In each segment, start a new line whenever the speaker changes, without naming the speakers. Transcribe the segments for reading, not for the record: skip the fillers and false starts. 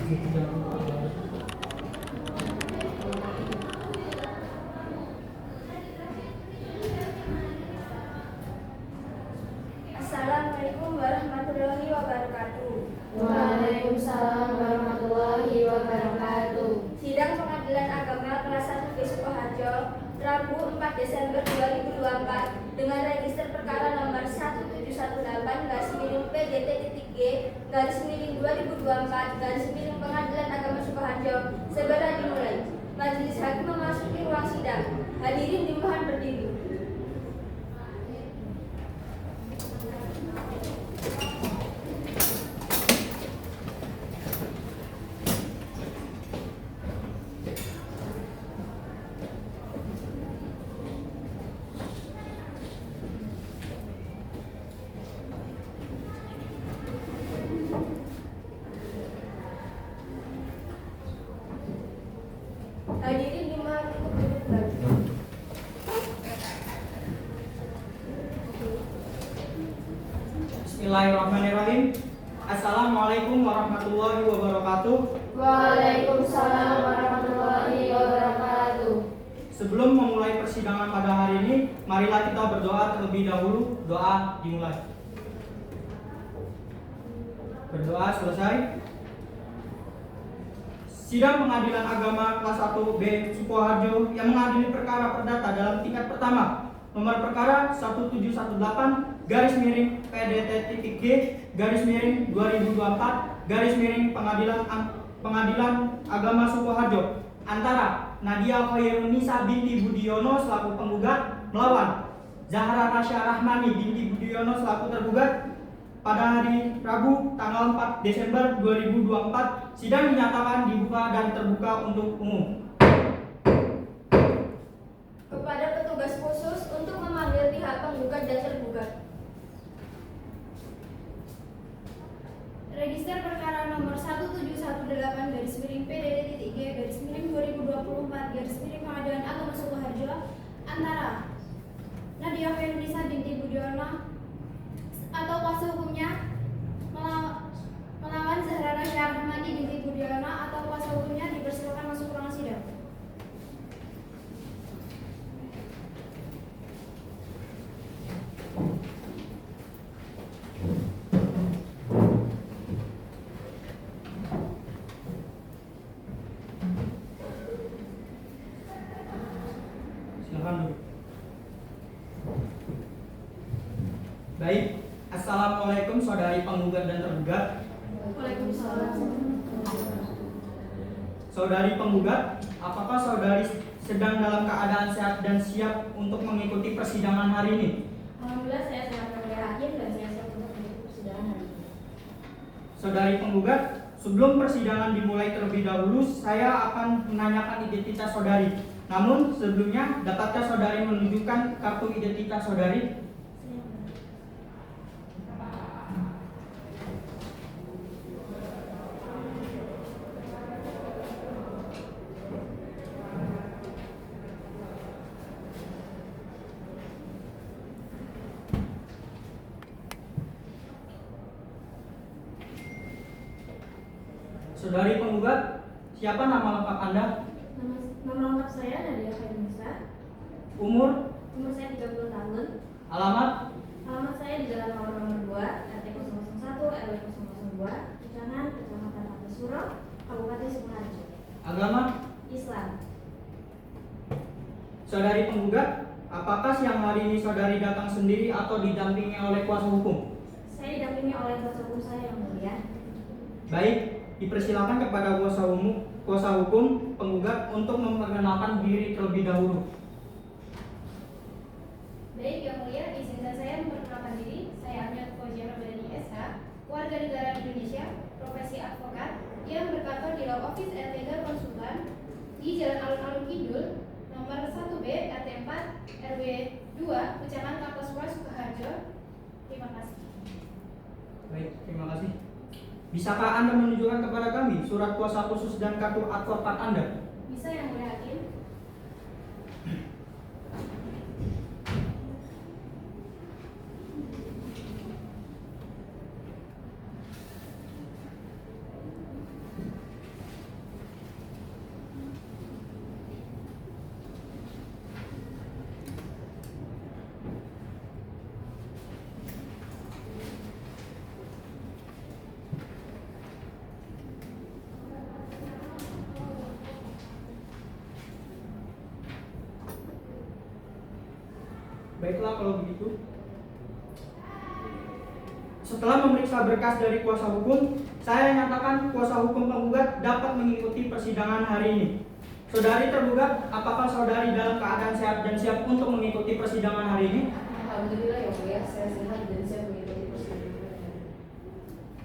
Assalamualaikum warahmatullahi wabarakatuh.
Waalaikumsalam warahmatullahi wabarakatuh.
Sidang Pengadilan Agama kelas 1 B Sukoharjo, Rabu 4 Desember 2024 dengan register perkara nomor 1718-PDT.G/2024 Pengadilan Agama Sukoharjo segera dimulai. Majelis Hakim memasuki ruang sidang. Hadirin dimohon berdiri. Hadirin dimohon untuk duduk kembali.
Bismillahirrahmanirrahim. Assalamualaikum warahmatullahi wabarakatuh.
Waalaikumsalam warahmatullahi wabarakatuh.
Sebelum memulai persidangan pada hari ini, marilah kita berdoa terlebih dahulu. Doa dimulai. Berdoa selesai. Sidang Pengadilan Agama kelas 1 B Sukoharjo yang mengadili perkara perdata dalam tingkat pertama nomor perkara 1718-PDT.G/2024-Pengadilan Agama Sukoharjo antara Nadia Khairunisa binti Budiono selaku penggugat melawan Zahra Rasya Rahmani binti Budiono selaku tergugat pada hari Rabu tanggal 4 Desember 2024. Sidang dinyatakan dibuka dan terbuka untuk umum.
Kepada petugas khusus untuk memanggil pihak penggugat dan tergugat.
Register perkara nomor 1718-PDT.G/2024 Pengadilan Agama Sukoharjo antara Nadia Khairunisa binti Budiono atau kuasa hukumnya melawan Zahra Rasya Rahmani binti Budiono atau kuasa hukumnya dipersilakan masuk ruang sidang.
Silakan dulu. Baik, assalamualaikum saudari penggugat dan tergugat.
Waalaikumsalam.
Saudari penggugat, apakah saudari sedang dalam keadaan sehat dan siap untuk mengikuti persidangan hari ini?
Alhamdulillah saya sangat yakin dan saya siap untuk mengikuti persidangan hari ini.
Saudari penggugat, sebelum persidangan dimulai terlebih dahulu, saya akan menanyakan identitas saudari. Namun sebelumnya, dapatkah saudari menunjukkan kartu identitas saudari? Saudari penggugat, siapa nama lengkap Anda?
Nama lengkap saya Nadia Khairunisa.
Umur?
Umur saya 30 tahun.
Alamat?
Alamat saya di Jalan Mawar nomor 2, RT 001, RW 002, Kecamatan Suro, Kabupaten Sukoharjo.
Agama?
Islam.
Saudari penggugat, apakah siang hari ini saudari datang sendiri atau didampingi oleh kuasa hukum?
Saya didampingi oleh kuasa hukum saya yang mulia.
Baik, dipersilakan kepada kuasa hukum penggugat untuk memperkenalkan diri terlebih dahulu.
Baik, yang mulia, izinkan saya memperkenalkan diri. Saya Ahmad Fauzia Ramadhani SH, warga negara Indonesia, profesi advokat, yang berkantor di Law Office Erlangga Konsultan di Jalan Alun-Alun Kidul, nomor 1B, RT 4, RW 2, Kecamatan Kapuasura, Sukoharjo. Terima kasih.
Baik, terima kasih. Bisakah Anda menunjukkan kepada kami surat kuasa khusus dan kartu advokat Anda?
Bisa, yang mulia hakim.
Baiklah kalau begitu. Setelah memeriksa berkas dari kuasa hukum, saya nyatakan kuasa hukum penggugat dapat mengikuti persidangan hari ini. Saudari tergugat, apakah saudari dalam keadaan sehat dan siap untuk mengikuti persidangan hari ini?
Alhamdulillah ya mulia, saya sehat dan siap mengikuti persidangan.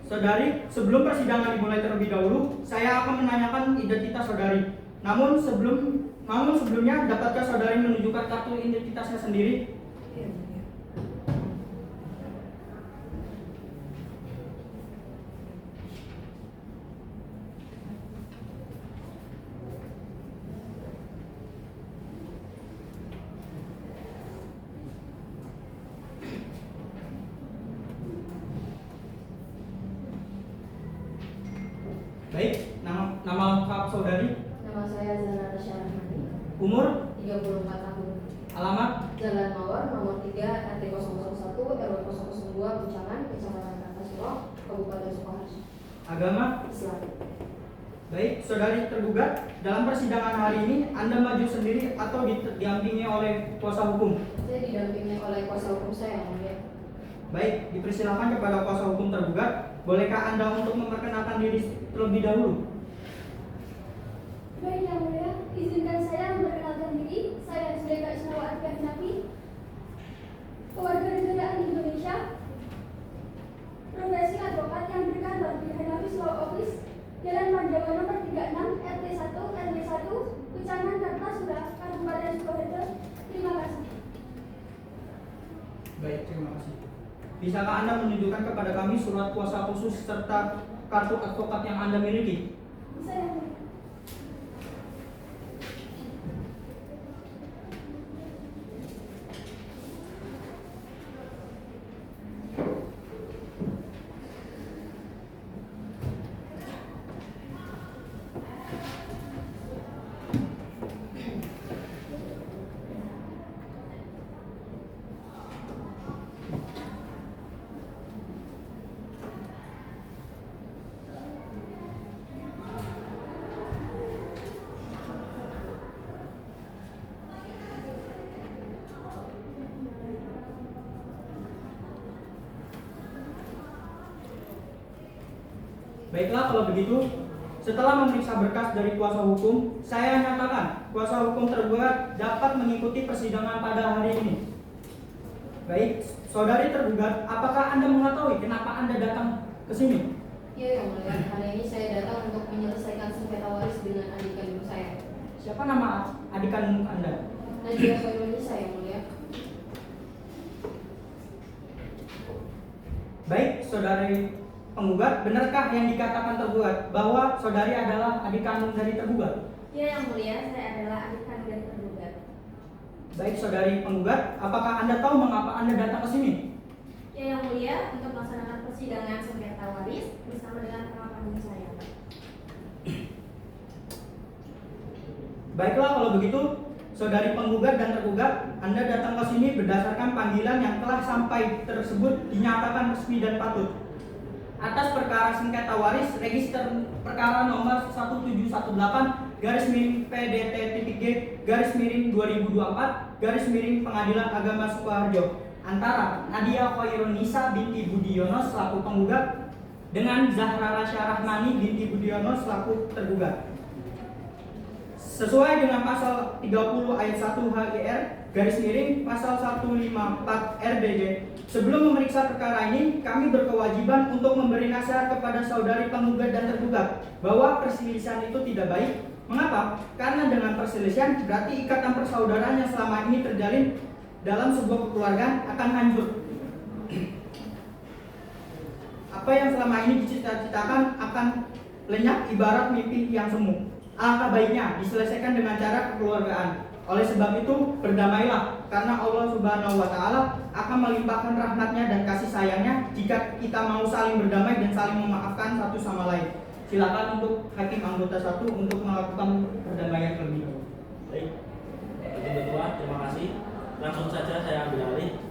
Saudari, sebelum persidangan dimulai terlebih dahulu, saya akan menanyakan identitas saudari. Namun sebelumnya, dapatkah saudari menunjukkan kartu identitasnya sendiri?
Iya mulia.
Baik, nama lengkap saudari,
Nama saya Zahra Rasya Rahmani,
umur,
34 tahun.
alamat,
Jalan Mawar, nomor 3, RT 001, RW 002, Bucangan, Kecamatan Kartasura, Kabupaten Sukoharjo.
agama.
Islam.
Baik, saudari tergugat, dalam persidangan hari ini Anda maju sendiri atau didampingi oleh kuasa hukum?
Saya didampingi oleh kuasa hukum saya yang mulia.
Baik, dipersilakan kepada kuasa hukum tergugat. Bolehkah Anda untuk memperkenalkan diri terlebih dahulu?
Baik yang mulia, izinkan saya memperkenalkan diri. Saya Zulaikha Isnawa Arifah Nafi, kewarganegaraan Indonesia, profesi advokat yang berkantor di Hanafi Law Office, Jalan Panjawa nomor 36, RT 1, RW 1, Kecamatan Kartasura, Kabupaten Sukoharjo. Terima kasih.
Baik, terima kasih. Bisakah Anda menunjukkan kepada kami surat kuasa khusus serta kartu advokat yang Anda miliki?
Bisa yang mulia.
Baiklah kalau begitu, setelah memeriksa berkas dari kuasa hukum, saya nyatakan kuasa hukum tergugat dapat mengikuti persidangan pada hari ini. Baik, saudari tergugat, apakah Anda mengetahui kenapa Anda datang ke sini?
Iya yang mulia, hari ini saya datang untuk menyelesaikan sengketa waris dengan adik kandung saya.
Siapa nama adik kandung Anda?
Najwa Khairunisa yang mulia.
Baik, saudari penggugat, benarkah yang dikatakan tergugat bahwa saudari adalah adik kandung dari tergugat?
Ya yang mulia, saya adalah adik kandung dari tergugat.
Baik, saudari penggugat, apakah Anda tahu mengapa Anda datang ke sini?
Ya yang mulia, untuk melaksanakan persidangan sengketa waris bersama dengan kakak kandung saya.
Baiklah kalau begitu, saudari penggugat dan tergugat, Anda datang ke sini berdasarkan panggilan yang telah sampai tersebut dinyatakan resmi dan patut. Atas perkara sengketa waris register perkara nomor 1788-PDT.G/2024 Pengadilan Agama Sukoharjo antara Nadia Khairunisa binti Budiono selaku penggugat dengan Zahra Rasya Rahmani binti Budiono selaku tergugat. Sesuai dengan pasal 30 ayat 1 HIR pasal 154 RBG, sebelum memeriksa perkara ini, kami berkewajiban untuk memberi nasihat kepada saudari penggugat dan tergugat bahwa perselisihan itu tidak baik. Mengapa? Karena dengan perselisihan berarti ikatan persaudaraan yang selama ini terjalin dalam sebuah keluarga akan hancur. Apa yang selama ini dicita-citakan akan lenyap ibarat mimpi yang semu. Alangkah baiknya diselesaikan dengan cara kekeluargaan. Oleh sebab itu, berdamailah karena Allah Subhanahu wa taala akan melimpahkan rahmatnya dan kasih sayangnya jika kita mau saling berdamai dan saling memaafkan satu sama lain. Silakan untuk hakim anggota 1 untuk melakukan perdamaian terlebih dahulu.
Baik, Hakim Ketua, terima kasih. Langsung saja saya ambil alih.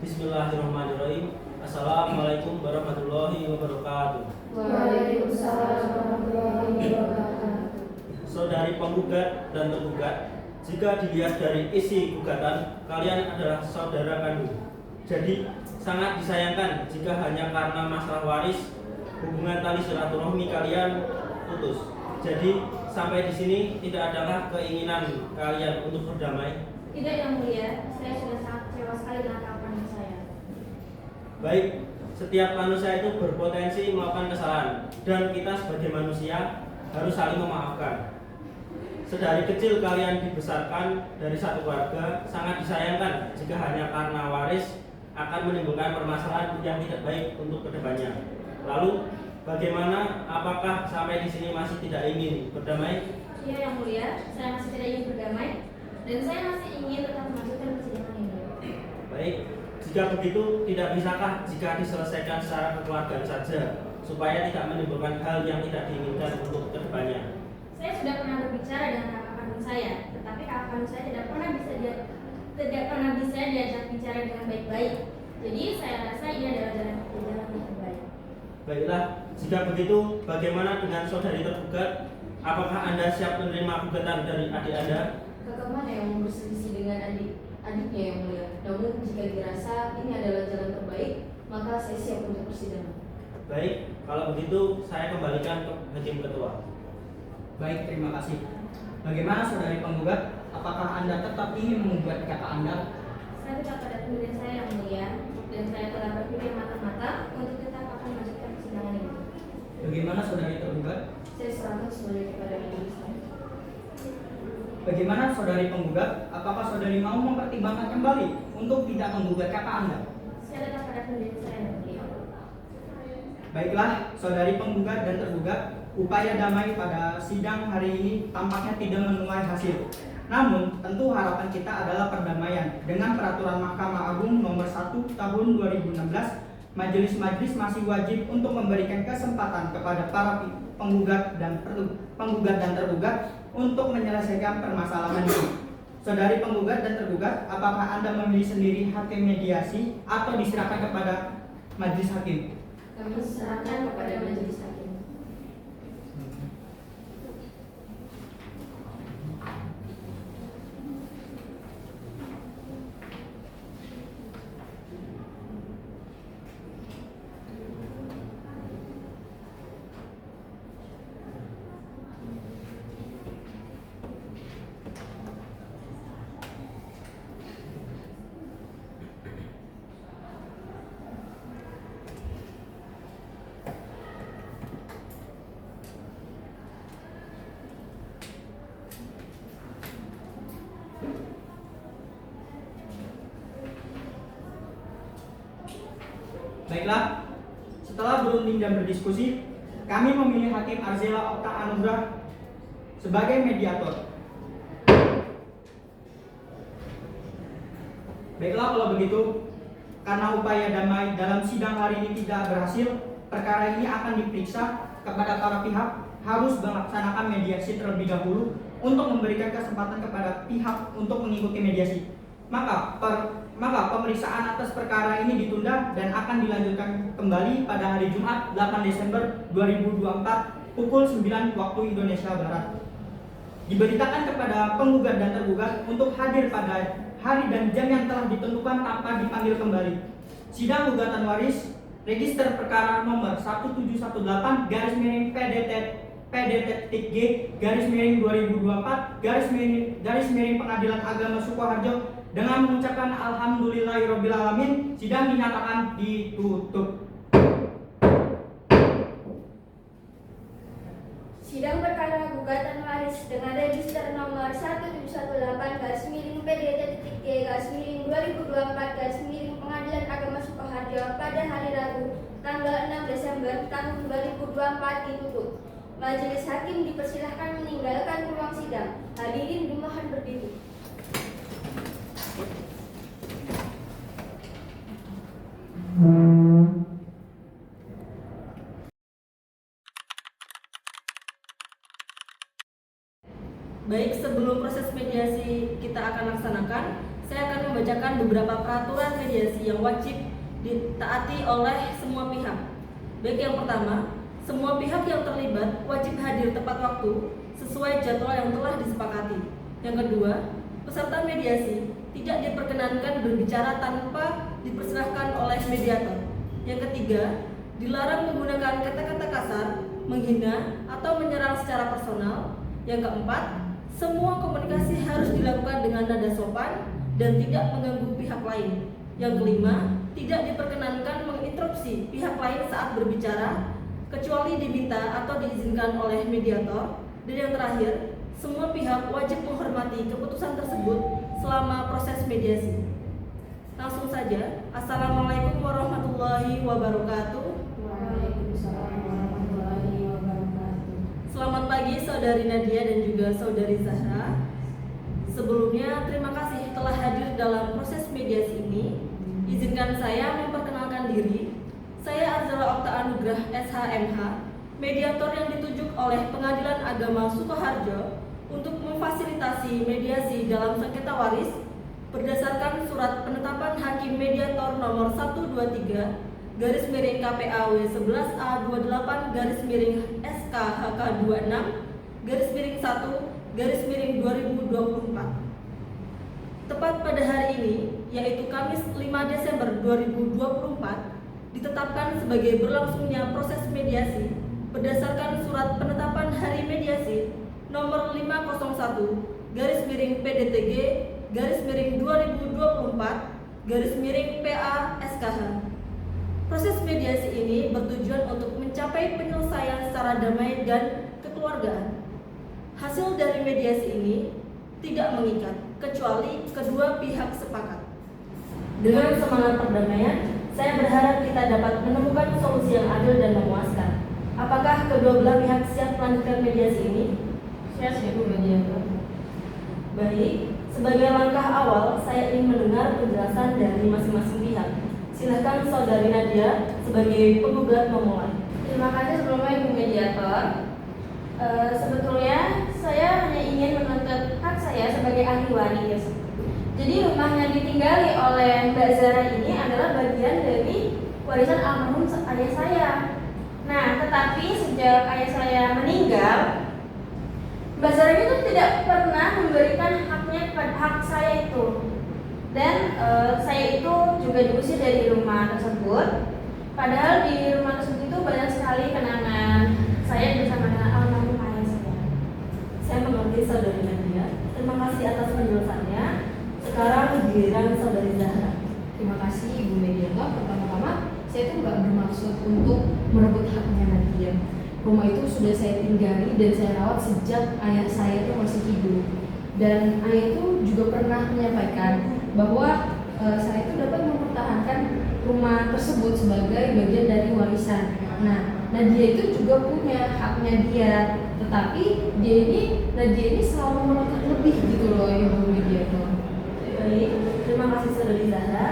Bismillahirrahmanirrahim. Assalamualaikum warahmatullahi wabarakatuh.
Waalaikumsalam warahmatullahi wabarakatuh.
Saudari penggugat dan tergugat, Jika dilihat dari isi gugatan, kalian adalah saudara kandung. Jadi, sangat disayangkan jika hanya karena masalah waris, hubungan tali silaturahmi kalian putus. Jadi, sampai di sini tidak adakah keinginan kalian untuk berdamai?
Tidak, Yang Mulia, saya sudah sangat kecewa sekali dengan kelakuan saya.
Baik, setiap manusia itu berpotensi melakukan kesalahan, dan kita sebagai manusia harus saling memaafkan. Sedari kecil kalian dibesarkan dari satu keluarga, sangat disayangkan jika hanya karena waris akan menimbulkan permasalahan yang tidak baik untuk kedepannya. Lalu, bagaimana? Apakah sampai di sini masih tidak ingin berdamai?
Iya, Yang Mulia, saya masih tidak ingin berdamai dan saya masih ingin tetap melanjutkan persidangan ini.
Baik, jika begitu tidak bisakah jika diselesaikan secara kekeluargaan saja supaya tidak menimbulkan hal yang tidak diinginkan untuk kedepannya?
Saya sudah pernah berbicara dengan kakak kandung saya, tetapi kakak kandung saya tidak pernah bisa diajak bicara dengan baik-baik. Jadi saya rasa ini adalah jalan yang terbaik.
Baiklah, jika begitu bagaimana dengan saudari tergugat? Apakah Anda siap menerima gugatan dari adik Anda?
Kakak mana yang mau berselisih dengan adiknya Yang Mulia? Namun jika dirasa ini adalah jalan terbaik, maka saya siap untuk persidangan.
Baik, kalau begitu saya kembalikan ke Hakim Ketua.
Baik, terima kasih. Bagaimana saudari penggugat? Apakah Anda tetap ingin menggugat kata Anda?
Saya tetap pada pendirian saya, Yang Mulia, dan saya telah berpikir matang-matang untuk tetap akan melanjutkan persidangan ini.
Bagaimana saudari tergugat?
Saya serahkan semuanya kepada majelis hakim.
Bagaimana saudari penggugat? Apakah saudari mau mempertimbangkan kembali untuk tidak menggugat kata Anda?
Saya tetap pada pendirian saya, Yang Mulia.
Baiklah, saudari penggugat dan tergugat, upaya damai pada sidang hari ini tampaknya tidak menuai hasil. Namun, tentu harapan kita adalah perdamaian. Dengan peraturan Mahkamah Agung nomor 1 tahun 2016, majelis-majelis masih wajib untuk memberikan kesempatan kepada para penggugat dan tergugat untuk menyelesaikan permasalahan ini. Saudari penggugat dan tergugat, apakah Anda memilih sendiri hakim mediasi atau diserahkan kepada majelis hakim?
Kami serahkan kepada majelis hakim.
Baiklah, setelah berunding dan berdiskusi, kami memilih Hakim Arzela Okta Anugrah sebagai mediator. Baiklah, kalau begitu, karena upaya damai dalam sidang hari ini tidak berhasil, perkara ini akan diperiksa kepada para pihak harus melaksanakan mediasi terlebih dahulu untuk memberikan kesempatan kepada pihak untuk mengikuti mediasi. Maka pemeriksaan atas perkara ini ditunda dan akan dilanjutkan kembali pada hari Jumat 8 Desember 2024 pukul 9 waktu Indonesia Barat. Diberitakan kepada penggugat dan tergugat untuk hadir pada hari dan jam yang telah ditentukan tanpa dipanggil kembali. Sidang gugatan waris register perkara nomor 1718-PDT-G-2024 Pengadilan Agama Sukoharjo dengan mengucapkan alhamdulillahirobbilalamin, sidang dinyatakan ditutup.
Sidang perkara gugatan waris dengan register nomor 1718-PDT-G-2024 Pengadilan Agama Sukoharjo pada hari Rabu tanggal 6 Desember tahun 2024 ditutup. Majelis hakim dipersilahkan meninggalkan ruang sidang. Hadirin dimohon berdiri.
Baik, sebelum proses mediasi kita akan laksanakan, saya akan membacakan beberapa peraturan mediasi yang wajib ditaati oleh semua pihak. Baik, yang pertama, semua pihak yang terlibat wajib hadir tepat waktu sesuai jadwal yang telah disepakati. Yang kedua, peserta mediasi tidak diperkenankan berbicara tanpa dipersilahkan oleh mediator. Yang ketiga, dilarang menggunakan kata-kata kasar, menghina, atau menyerang secara personal. Yang keempat, semua komunikasi harus dilakukan dengan nada sopan dan tidak mengganggu pihak lain. Yang kelima, tidak diperkenankan menginterupsi pihak lain saat berbicara, kecuali diminta atau diizinkan oleh mediator. Dan yang terakhir, semua pihak wajib menghormati keputusan tersebut selama proses mediasi. Langsung saja, Assalamualaikum warahmatullahi wabarakatuh.
Waalaikumsalam warahmatullahi wabarakatuh.
Selamat pagi Saudari Nadia dan juga Saudari Zahra. Sebelumnya, terima kasih telah hadir dalam proses mediasi ini. Izinkan saya memperkenalkan diri. Saya Arzala Okta Anugrah SHMH, mediator yang ditunjuk oleh Pengadilan Agama Sukoharjo untuk memfasilitasi mediasi dalam sengketa waris berdasarkan surat penetapan Hakim Mediator nomor 123 garis miring KPAW 11A28 garis miring SKHK 26 garis miring 1 garis miring 2024. Tepat pada hari ini, yaitu Kamis 5 Desember 2024, ditetapkan sebagai berlangsungnya proses mediasi berdasarkan surat penetapan hari mediasi nomor 501 garis miring PDTG garis miring 2024 garis miring PA SKH. Proses mediasi ini bertujuan untuk mencapai penyelesaian secara damai dan kekeluargaan. Hasil dari mediasi ini tidak mengikat, kecuali kedua pihak sepakat. Dengan semangat perdamaian, saya berharap kita dapat menemukan solusi yang adil dan memuaskan. Apakah kedua belah pihak siap melanjutkan mediasi ini?
Siap, Bu Mediator.
Baik, sebagai langkah awal, saya ingin mendengar penjelasan dari masing-masing pihak. Silakan Saudari Nadia sebagai penggugat memulai.
Terima kasih sebelumnya Ibu Mediator. Sebetulnya saya hanya ingin menuntut hak saya sebagai ahli waris. Jadi rumah yang ditinggali oleh Mbak Zara ini adalah bagian dari warisan almarhum ayah saya. Nah, tetapi sejak ayah saya meninggal, Mbak Zara itu tidak pernah memberikan haknya kepada hak saya itu. Dan saya itu juga diusir dari rumah tersebut. Padahal di rumah tersebut itu banyak sekali kenangan saya bersama dengan almarhum ayah saya.
Saya mengerti Saudari Nadia. Terima kasih atas penjelasannya. Sekarang giliran Saudari Zahra.
Terima kasih Ibu Mediator. Pertama-tama, saya itu nggak bermaksud untuk merebut haknya Nadia. Rumah itu sudah saya tinggali dan saya rawat sejak ayah saya itu masih hidup. Dan ayah itu juga pernah menyampaikan bahwa saya itu dapat mempertahankan rumah tersebut sebagai bagian dari warisan. Nah, Nadia itu juga punya haknya dia, tetapi Nadia ini selalu menuntut lebih gitu loh Ibu Mediator.
Baik, terima kasih Saudari Zahra.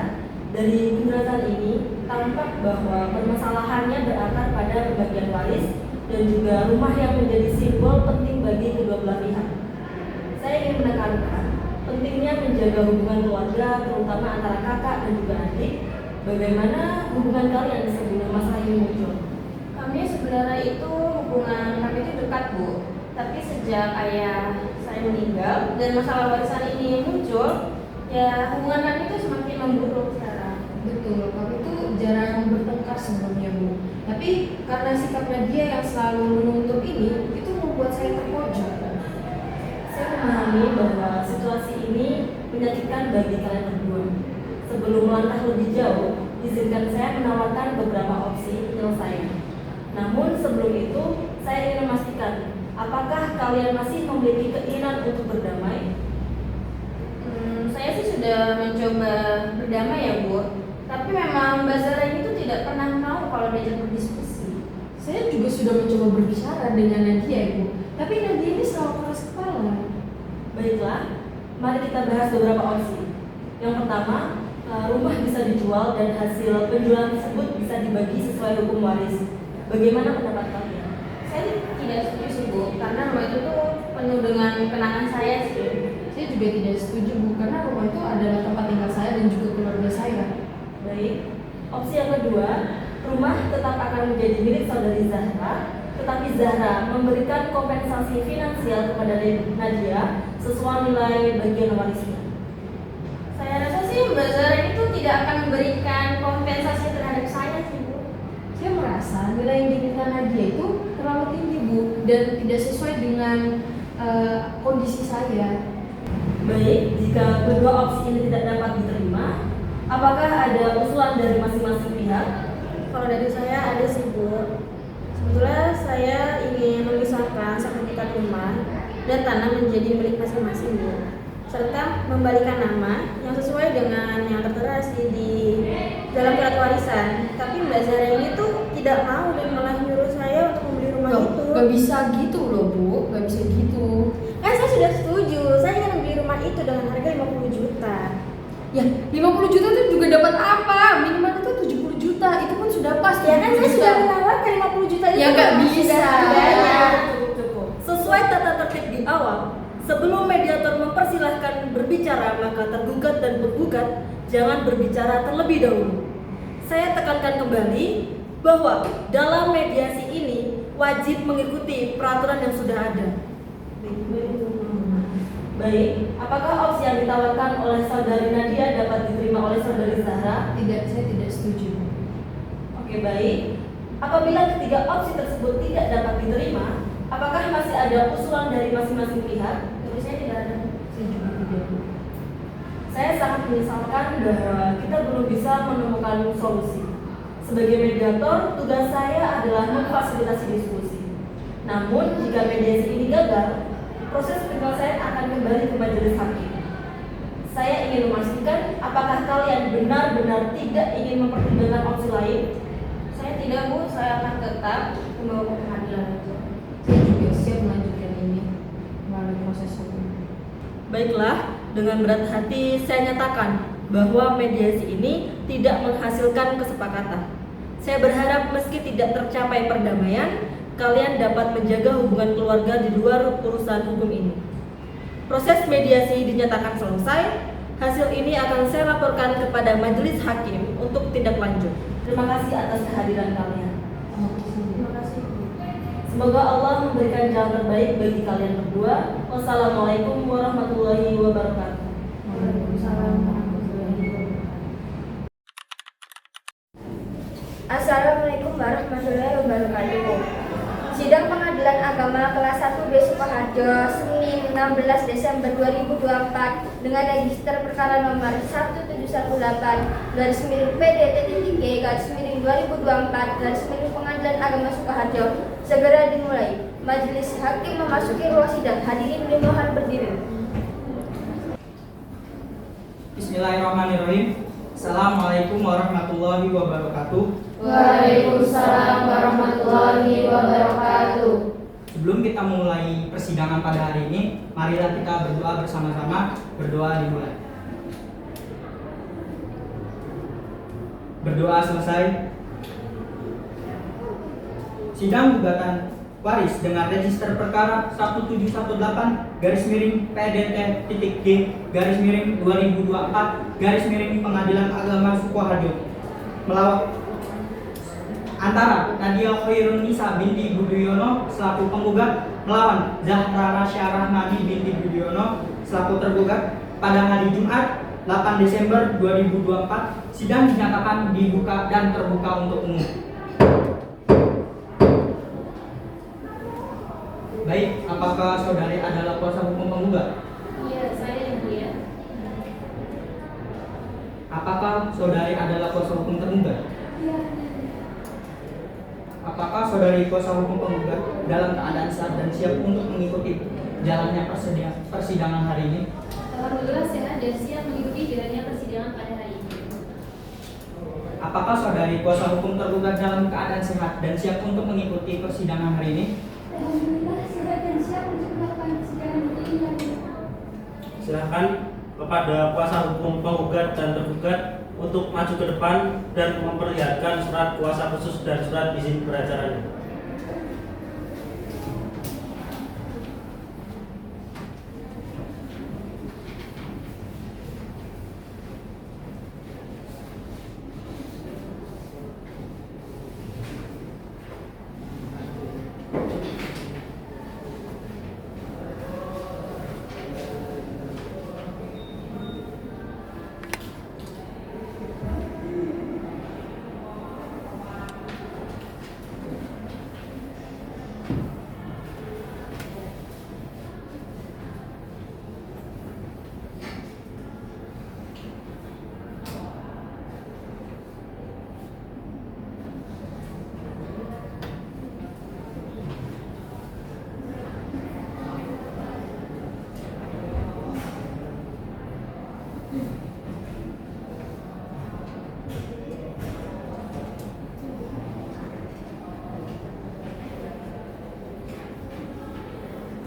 Dari penjelasan ini tampak bahwa permasalahannya berakar pada pembagian waris dan juga rumah yang menjadi simbol penting bagi kedua belah pihak. Saya ingin menekankan pentingnya menjaga hubungan keluarga, terutama antara kakak dan juga adik. Bagaimana hubungan kalian sebelum masalah ini muncul?
Kami sebenarnya itu hubungan kami itu dekat, Bu. Tapi sejak ayah saya meninggal dan masalah warisan ini muncul, ya hubungan kami itu semakin memburuk sekarang.
Betul, kami itu jarang bertengkar sebelumnya Bu. Tapi karena sikap Nadia yang selalu menuntut ini, itu membuat saya terpojok.
Saya memahami bahwa situasi ini menyakitkan bagi kalian berdua. Sebelum melangkah lebih jauh, izinkan saya menawarkan beberapa opsi penyelesaian. Namun sebelum itu, saya ingin memastikan, apakah kalian masih memiliki keinginan untuk berdamai?
Saya sih sudah mencoba berdamai ya, Bu. Tapi memang Mbak Zara itu tidak pernah mau kalau diajak berdiskusi.
Saya juga sudah mencoba berbicara dengan Nadia Ibu, tapi Nadia ini selalu keras kepala.
Baiklah, mari kita bahas beberapa opsi. Yang pertama, rumah bisa dijual dan hasil penjualan tersebut bisa dibagi sesuai hukum waris. Bagaimana pendapat kalian?
Saya tidak setuju sih, Bu, karena rumah itu tuh penuh dengan kenangan saya sih.
Saya juga tidak setuju Bu, karena rumah itu adalah tempat tinggal saya dan juga keluarga saya.
Baik, opsi yang kedua, rumah tetap akan menjadi milik Saudari Zahra tetapi Zahra memberikan kompensasi finansial kepada Nadia sesuai nilai bagian warisnya.
Saya rasa sih Mbak Zahra itu tidak akan memberikan kompensasi terhadap saya sih Bu. Saya merasa nilai yang diminta Nadia itu terlalu tinggi Bu dan tidak sesuai dengan kondisi saya.
Baik, jika kedua opsi ini tidak dapat diterima, apakah ada usulan dari masing-masing pihak?
Kalau dari saya ada sih Bu. Sebetulnya saya ingin memisahkan sertifikat rumah dan tanah menjadi milik masing-masing Bu, serta membalikan nama yang sesuai dengan yang tertera di dalam surat warisan. Tapi Mbak Zahra ini tuh tidak mau dan malah nyuruh saya untuk membeli rumah itu.
Gak bisa gitu loh Bu, gak bisa gitu.
Kan saya sudah setuju, saya ingin membeli rumah itu dengan harga 50 juta.
Ya 50 juta itu juga dapat apa? Minimal itu 70 juta, itu pun sudah pas.
Ya kan saya sudah menawarkan 50 juta itu.
Ya nggak
memang
bisa.
sudah harganya.
Cukup. Sesuai tata tertib di awal, sebelum mediator mempersilahkan berbicara, maka tergugat dan penggugat jangan berbicara terlebih dahulu. Saya tekankan kembali bahwa dalam mediasi ini wajib mengikuti peraturan yang sudah ada. Baik, apakah opsi yang ditawarkan oleh saudari Nadia dapat diterima oleh saudari Zahra?
Tidak, saya tidak setuju.
Oke, baik. Apabila ketiga opsi tersebut tidak dapat diterima, apakah masih ada usulan dari masing-masing pihak?
Tapi saya tidak ada. Saya juga tidak.
Saya sangat menyesalkan bahwa kita belum bisa menemukan solusi. Sebagai mediator, tugas saya adalah memfasilitasi diskusi. Namun, jika mediasi ini gagal, proses penyelesaian akan kembali ke majelis hakim. Saya ingin memastikan apakah kalian benar-benar tidak ingin mempertimbangkan opsi lain?
Saya tidak Bu, saya akan tetap membawa ke pengadilan itu.
Saya juga siap melanjutkan ini melalui proses hukum.
Baiklah, dengan berat hati saya nyatakan bahwa mediasi ini tidak menghasilkan kesepakatan. Saya berharap meski tidak tercapai perdamaian, kalian dapat menjaga hubungan keluarga di luar urusan hukum ini. Proses mediasi dinyatakan selesai. Hasil ini akan saya laporkan kepada majelis hakim untuk tindak lanjut. Terima kasih atas kehadiran kalian.
Terima kasih.
Semoga Allah memberikan jalan terbaik bagi kalian berdua. Wassalamualaikum warahmatullahi wabarakatuh.
Waalaikumsalam warahmatullahi wabarakatuh.
Assalamualaikum warahmatullahi wabarakatuh. Sidang Pengadilan Agama kelas 1B Sukoharjo, Senin 16 Desember 2024 dengan register perkara nomor 1788-PDT-G-2024 Pengadilan Agama Sukoharjo segera dimulai. Majelis hakim memasuki ruang sidang. Hadirin dimohon berdiri.
Bismillahirrahmanirrahim. Assalamualaikum warahmatullahi wabarakatuh.
Waalaikumsalam warahmatullahi wabarakatuh.
Sebelum kita mulai persidangan pada hari ini, marilah kita berdoa bersama-sama. Berdoa dimulai. Berdoa selesai. Sidang gugatan waris dengan register perkara 1718-PDT-G-2024 Pengadilan Agama Sukoharjo melawan antara Nadia Khairunisa binti Budiono selaku penggugat melawan Zahra Rahmani binti Budiono selaku tergugat pada hari Jumat 8 Desember 2024. Sidang dinyatakan dibuka dan terbuka untuk umum. Baik, apakah saudari adalah kuasa hukum penggugat?
Iya, saya yang mulia.
Apakah saudari adalah kuasa hukum tergugat?
Iya.
Apakah saudari kuasa hukum penggugat dalam keadaan sehat dan siap untuk mengikuti jalannya persidangan hari ini?
Alhamdulillah sehat dan siap mengikuti jalannya persidangan pada hari ini.
Apakah saudari kuasa hukum tergugat dalam keadaan sehat dan siap untuk mengikuti persidangan hari ini?
Alhamdulillah sehat dan siap untuk melakukan persidangan ini.
Silakan kepada kuasa hukum penggugat dan tergugat untuk maju ke depan dan memperlihatkan surat kuasa khusus dan surat izin beracaranya.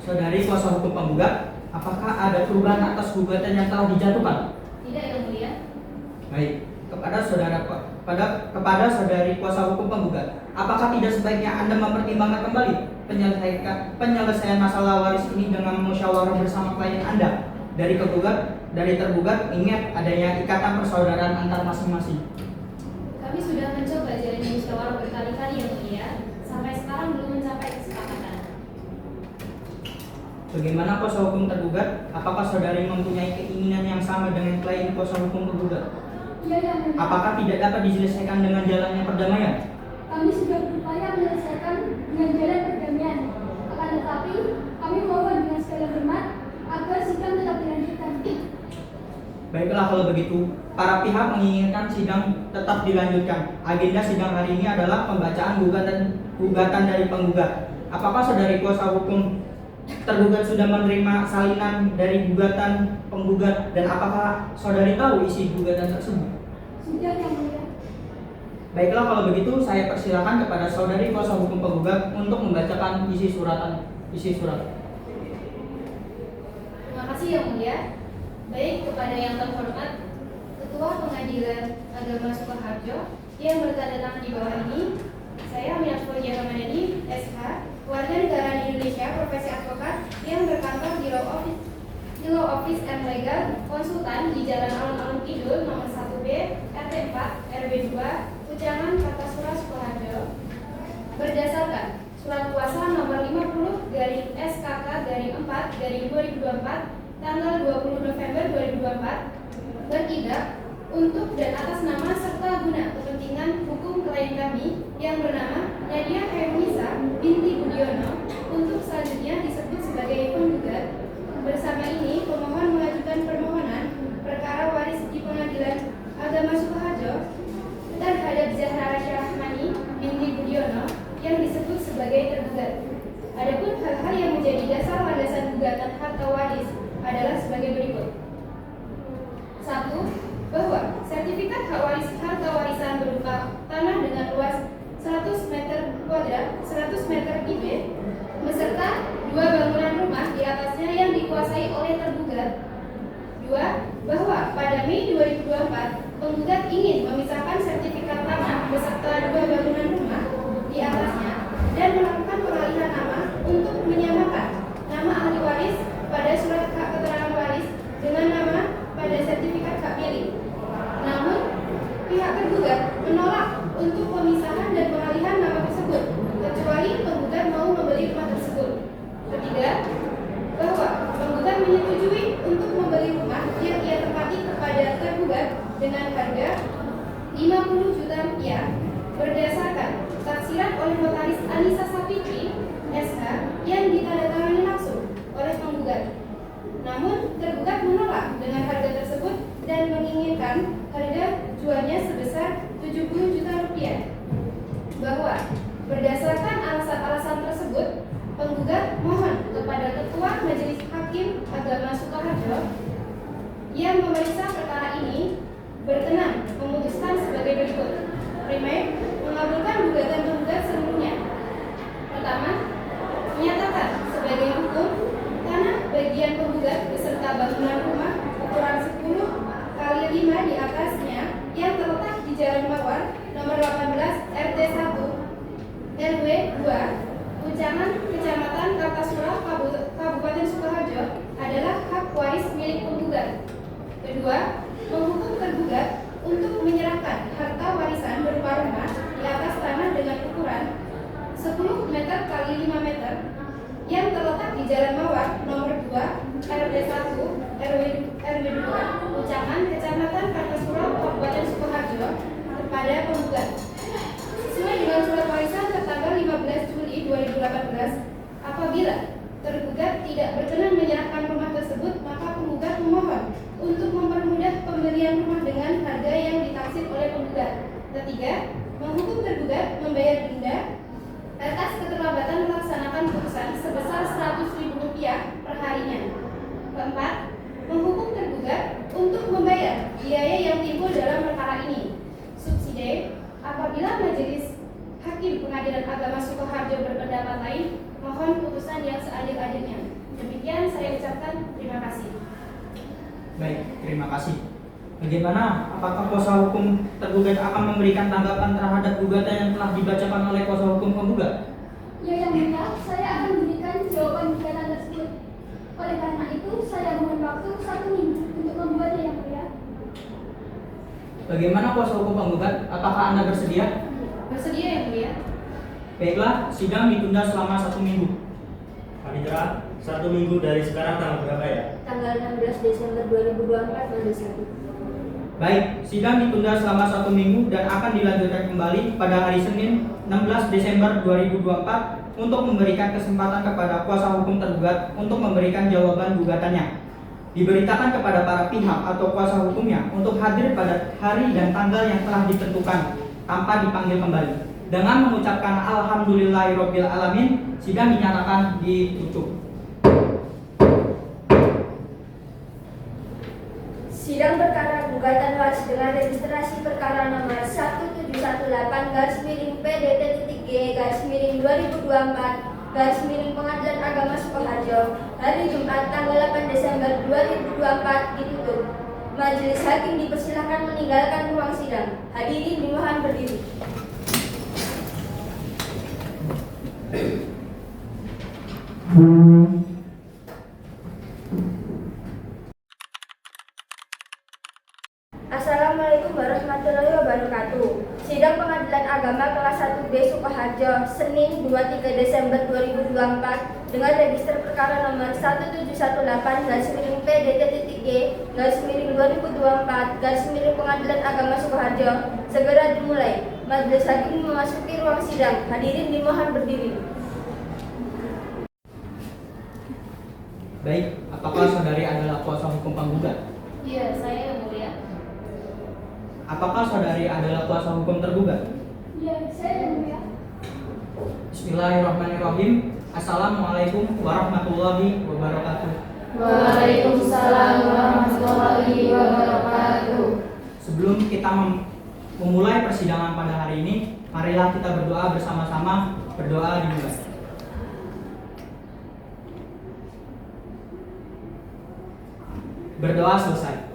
Saudari kuasa hukum penggugat, apakah ada perubahan atas gugatan yang telah dijatuhkan?
Tidak, Yang Mulia.
Baik, kepada saudari kuasa hukum penggugat, apakah tidak sebaiknya Anda mempertimbangkan kembali penyelesaian masalah waris ini dengan musyawarah bersama klien Anda? Dari tergugat, ingat adanya ikatan persaudaraan antar masing-masing.
Kami sudah mencoba jalin musyawarah berkali-kali, Yang Mulia. Sampai sekarang belum mencapai kesepakatan.
Bagaimana kuasa hukum tergugat? Apakah saudari mempunyai keinginan yang sama dengan klien kuasa hukum tergugat?
Iya, Yang Mulia.
Apakah tidak dapat diselesaikan dengan jalannya perdamaian?
Kami sudah berupaya menyelesaikan dengan jalan perdamaian. Akan tetapi, kami mohon dengan segala hormat agar sidang tetap dilanjutkan.
Baiklah kalau begitu, para pihak menginginkan sidang tetap dilanjutkan. Agenda sidang hari ini adalah pembacaan gugatan dari penggugat. Apakah saudari kuasa hukum tergugat sudah menerima salinan dari gugatan penggugat dan apakah saudari tahu isi gugatan tersebut?
Sudah, Yang Mulia.
Baiklah kalau begitu, saya persilakan kepada saudari kuasa hukum penggugat untuk membacakan isi surat.
Terima kasih, Yang Mulia. Baik, kepada yang terhormat Ketua Pengadilan Agama Sukoharjo yang bertanda tangan di bawah ini, saya Aminat Fauziah Ramadhani, SH, warga negara Indonesia, profesi advokat yang berkantor di Law Office and Legal Konsultan di Jalan Alun-Alun Kidul nomor 1B, RT 4, RW 2, Ujangan, Kartasura, Sukoharjo. Berdasarkan Surat Kuasa nomor 50/SKK/4/2024 tanggal 20 November 2024 bertindak untuk dan atas nama serta guna kepentingan hukum klien kami yang bernama Nadia Khairunisa binti Budiono untuk selanjutnya disebut sebagai penggugat. Bersama ini pemohon mengajukan permohonan perkara waris di Pengadilan Agama Sukoharjo terhadap Zahra Rahmani binti Budiono yang disebut sebagai tergugat. Adapun hal-hal yang menjadi dasar landasan gugatan harta waris adalah sebagai berikut. 1. Bahwa sertifikat hak waris harta warisan berupa tanah dengan luas 100 meter kuadrat 100 meter kubik beserta 2 bangunan rumah di atasnya yang dikuasai oleh tergugat. 2. Bahwa pada Mei 2024 penggugat ingin memisahkan sertifikat tanah beserta 2 bangunan rumah di atasnya dan melakukan pengalihan nama untuk menyamakan nama ahli waris pada surat hak keterangan waris dengan nama pada sertifikat hak milik. Namun, pihak tergugat menolak untuk pemisahan dan pengalihan nama tersebut, kecuali penggugat mau membeli rumah tersebut. 3. Bahwa penggugat menyetujui untuk membeli rumah yang ia tempati kepada tergugat dengan harga 50 juta rupiah berdasarkan taksiran oleh notaris Anissa Sapitri, SH, yang ditandatangani langsung oleh penggugat. Namun, tergugat menolak dengan harga tersebut dan menginginkan harga jualnya sebesar 70 juta rupiah. Bahwa berdasarkan alasan-alasan tersebut, penggugat mohon kepada Ketua Majelis Hakim Agama Sukoharjo yang memeriksa perkara ini berkenan memutuskan sebagai berikut. Primer, mengabulkan gugatan penggugat seluruhnya. Pertama, menyatakan sebagai hukum tanah bagian penggugat beserta bangunan rumah ukuran 10x5 di atasnya yang terletak di Jalan Mawar nomor 18 RT 1 RW 2 Ujangan Kecamatan Kartasura Kabupaten Sukoharjo adalah hak waris milik penggugat. Kedua, menghukum tergugat untuk menyerahkan harta warisan berupa rumah di atas tanah dengan ukuran 10 meter x 5 meter yang terletak di Jalan Mawar nomor 2 RT 1 RW 2 Ujangan Kecamatan Kartasura Kabupaten Sukoharjo kepada penggugat. Sesuai dengan surat warisan tertanggal 15 Juli 2018, apabila tergugat tidak berkenan menyerahkan rumah tersebut, maka penggugat memohon untuk mempermudah pembelian rumah dengan harga yang ditaksir oleh penggugat. Ketiga, menghukum tergugat membayar denda atas keterlambatan melaksanakan putusan sebesar Rp100.000 per harinya. Keempat, menghukum tergugat untuk membayar biaya yang timbul dalam perkara ini. Subsidi, apabila Majelis Hakim Pengadilan Agama Sukoharjo berpendapat lain, mohon putusan yang seadil-adilnya. mengucapkan terima kasih.
Baik, terima kasih. Bagaimana? Apakah kuasa hukum tergugat akan memberikan tanggapan terhadap gugatan yang telah dibacakan oleh kuasa hukum penggugat?
Ya, yang mulia, saya akan memberikan jawaban gugatan tersebut. Oleh karena itu, saya mohon waktu 1 minggu untuk membuatnya, yang mulia.
Bagaimana kuasa hukum penggugat? Apakah Anda bersedia?
Bersedia, yang mulia.
Baiklah, sidang ditunda selama 1 minggu.
Panitera, 1 minggu dari sekarang tanggal berapa ya?
Tanggal 16 Desember 2024 Majelis Hakim.
Baik, sidang ditunda selama 1 minggu dan akan dilanjutkan kembali pada hari Senin 16 Desember 2024 untuk memberikan kesempatan kepada kuasa hukum tergugat untuk memberikan jawaban gugatannya. Diberitakan kepada para pihak atau kuasa hukumnya untuk hadir pada hari dan tanggal yang telah ditentukan tanpa dipanggil kembali. Dengan mengucapkan Alhamdulillahirabbil alamin, sidang dinyatakan ditutup.
Sidang perkara gugatan waris dengan registrasi perkara nomor 1718-PDT-G-2024 Pengadilan Agama Sukoharjo hari Jumat tanggal 8 Desember 2024 ditutup. Majelis Hakim dipersilahkan meninggalkan ruang sidang. Hadirin dimohon berdiri. Assalamualaikum warahmatullahi wabarakatuh. Sidang Pengadilan Agama kelas 1B Sukoharjo, Senin 23 Desember 2024 dengan register perkara nomor 1718-PDT-G-2024 Pengadilan Agama Sukoharjo segera dimulai. Majelis Hakim memasuki ruang sidang. Hadirin dimohon berdiri.
Baik, apakah saudari adalah kuasa hukum penggugat?
Iya, saya, yang mulia.
Apakah saudari adalah kuasa hukum tergugat?
Ya, saya, yang mulia.
Bismillahirrahmanirrahim. Assalamualaikum warahmatullahi wabarakatuh.
Waalaikumsalam warahmatullahi wabarakatuh.
Sebelum kita memulai persidangan pada hari ini, marilah kita berdoa bersama-sama. Berdoa dimulai. Berdoa selesai.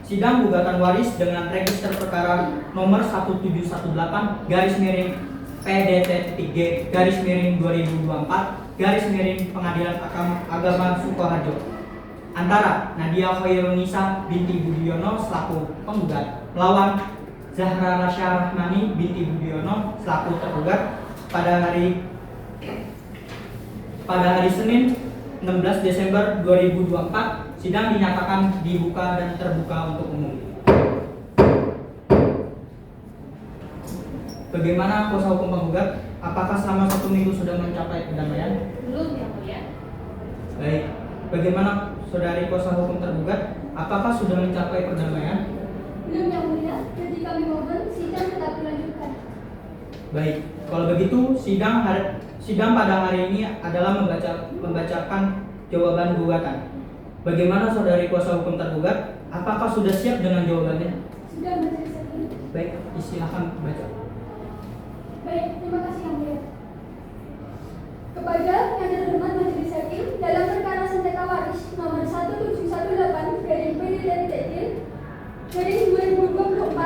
Sidang gugatan waris dengan register perkara nomor 1718-PDT-G-2024 Pengadilan Sukoharjo antara Nadia Khairunisa binti Budiono selaku penggugat melawan Zahra Rasya Rahmani binti Budiono selaku tergugat pada hari Senin 16 Desember 2024. Sidang dinyatakan dibuka dan terbuka untuk umum. Bagaimana kuasa hukum penggugat? Apakah selama 1 minggu sudah mencapai perdamaian?
Belum, yang mulia.
Baik. Bagaimana saudari kuasa hukum tergugat? Apakah sudah mencapai perdamaian?
Belum, yang mulia. Jadi kami mohon sidang tetap dilanjutkan.
Baik. Kalau begitu sidang pada hari ini adalah membacakan jawaban gugatan. Bagaimana saudari kuasa hukum tergugat? Apakah sudah siap dengan jawabannya?
Sudah, Majelis Hakim.
Baik, silakan baca.
Baik, terima kasih, yang mulia. Kepada yang terhormat Majelis Hakim, dalam perkara sengketa waris nomor 1718-PDT-2024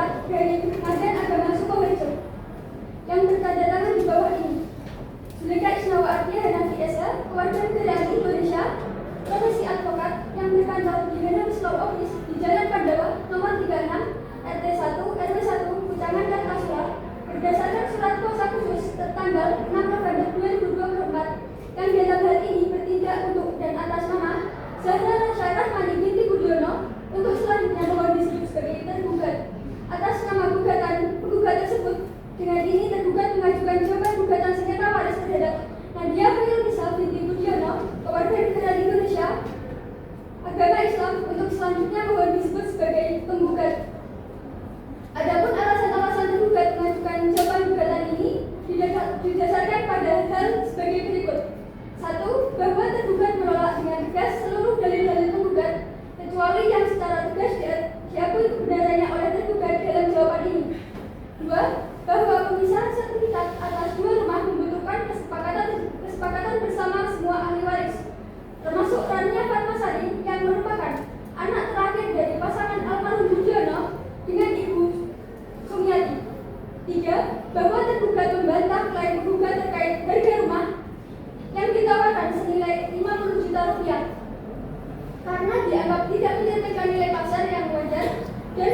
Pengadilan Agama Sukoharjo yang bertanda tangan di bawah ini. Zulika Isnawa Artia Hanafi SH, keluarga negaraan Indonesia, profesi advokat yang berkantor di General Law Office di Jalan Pandawa nomor 36 RT 1 RW 1 Kucangan dan Kasura berdasarkan surat kuasa khusus tertanggal 6 November 2024 yang dalam hal ini bertindak untuk dan atas nama Zahra Rasya Rahmani binti Budiono untuk selanjutnya mohon disebut sebagai tergugat. Atas nama penggugat tersebut, dengan ini tergugat mengajukan jawaban gugatan sengketa waris terhadap Nadia Khairunisa binti Budiono, keluarga negaraan Indonesia, agama Islam untuk selanjutnya mohon disebut sebagai penggugat. Adapun alasan-alasan tergugat mengajukan jawaban gugatan ini didasarkan pada hal yang merupakan anak terakhir dari pasangan almarhum Budiono dengan Ibu Sumiati. 3. Bahwa tergugat membantah klaim penggugat terkait harga rumah yang ditawarkan senilai 50 juta rupiah karena dianggap tidak mencerminkan nilai pasar yang wajar dan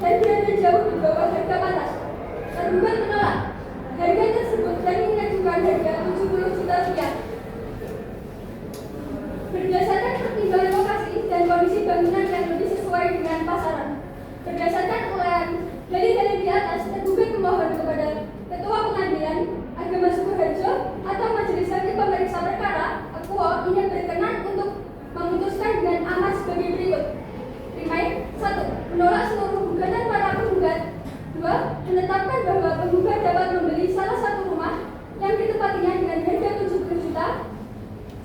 berada jauh di bawah harga pantas. Tergugat menolak harga tersebut dan mengajukan harga 70 juta rupiah. Berdasarkan pertimbangan lokasi dan kondisi bangunan yang lebih sesuai dengan pasaran. Berdasarkan uraian dari di atas, tergugat memohon kepada Ketua Pengadilan Agama Sukoharjo atau Majelis Hakim Pemeriksa Perkara (AKUO) ini berkenan untuk memutuskan dengan amar sebagai berikut. 1. Menolak seluruh gugatan para penggugat. 2. Menetapkan bahwa penggugat dapat membeli salah satu rumah yang ditempatinya dengan harga 70 juta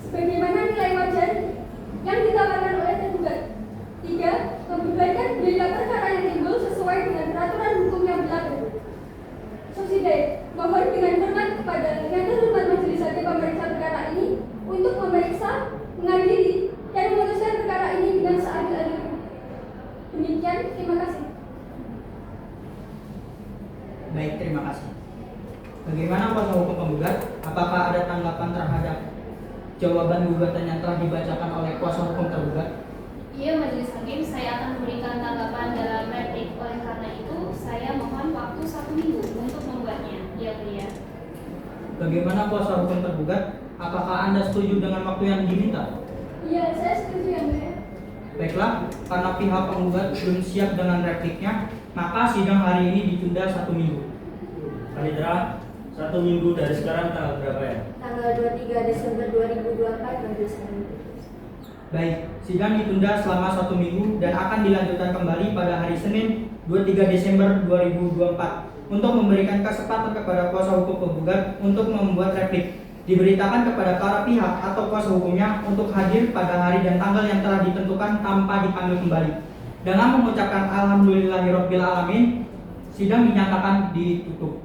sebagaimana nilai wajar yang ditawarkan oleh tergugat. 3. Membebankan biaya perkara yang timbul sesuai dengan peraturan hukum yang berlaku. Subsidi. Mohon dengan hormat kepada yang terhormat Majelis Hakim Pemeriksa Perkara ini untuk memeriksa, mengadili, dan memutuskan perkara ini dengan seadil-adilnya. Demikian, terima kasih.
Baik, terima kasih. Bagaimana kuasa hukum penggugat? Apakah ada tanggapan terhadap jawaban gugatan yang telah dibacakan oleh kuasa hukum tergugat?
Iya, Majelis Hakim, saya akan memberikan tanggapan dalam replik. Oleh karena itu, saya mohon waktu 1 minggu untuk membuatnya. Ya, Mulia.
Bagaimana kuasa hukum tergugat? Apakah Anda setuju dengan waktu yang diminta?
Iya, saya setuju yang mulia.
Baiklah, karena pihak penggugat belum siap dengan repliknya, maka sidang hari ini ditunda 1 minggu.
Panitera, 1 minggu dari sekarang tanggal berapa ya?
Tanggal 23 Desember 2024 Majelis Hakim.
Baik, sidang ditunda selama 1 minggu dan akan dilanjutkan kembali pada hari Senin 23 Desember 2024 untuk memberikan kesempatan kepada kuasa hukum penggugat untuk membuat replik. Diberitakan kepada para pihak atau kuasa hukumnya untuk hadir pada hari dan tanggal yang telah ditentukan tanpa dipanggil kembali. Dengan mengucapkan Alhamdulillahirabbil alamin, sidang dinyatakan ditutup.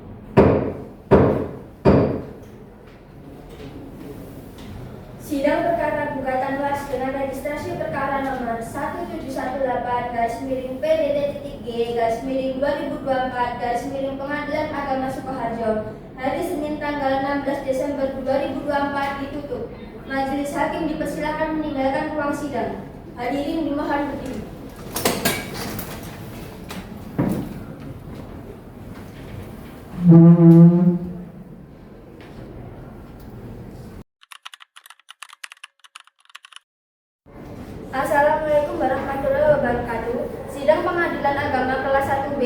Sidang perkara gugatan luas dengan registrasi perkara nomor 1718-PDT-G-2024 Pengadilan Agama Sukoharjo hari Senin tanggal 16 Desember 2024 ditutup. Majelis Hakim dipersilakan meninggalkan ruang sidang. Hadirin dimohon berdiri. Assalamualaikum warahmatullahi wabarakatuh. Sidang Pengadilan Agama kelas 1B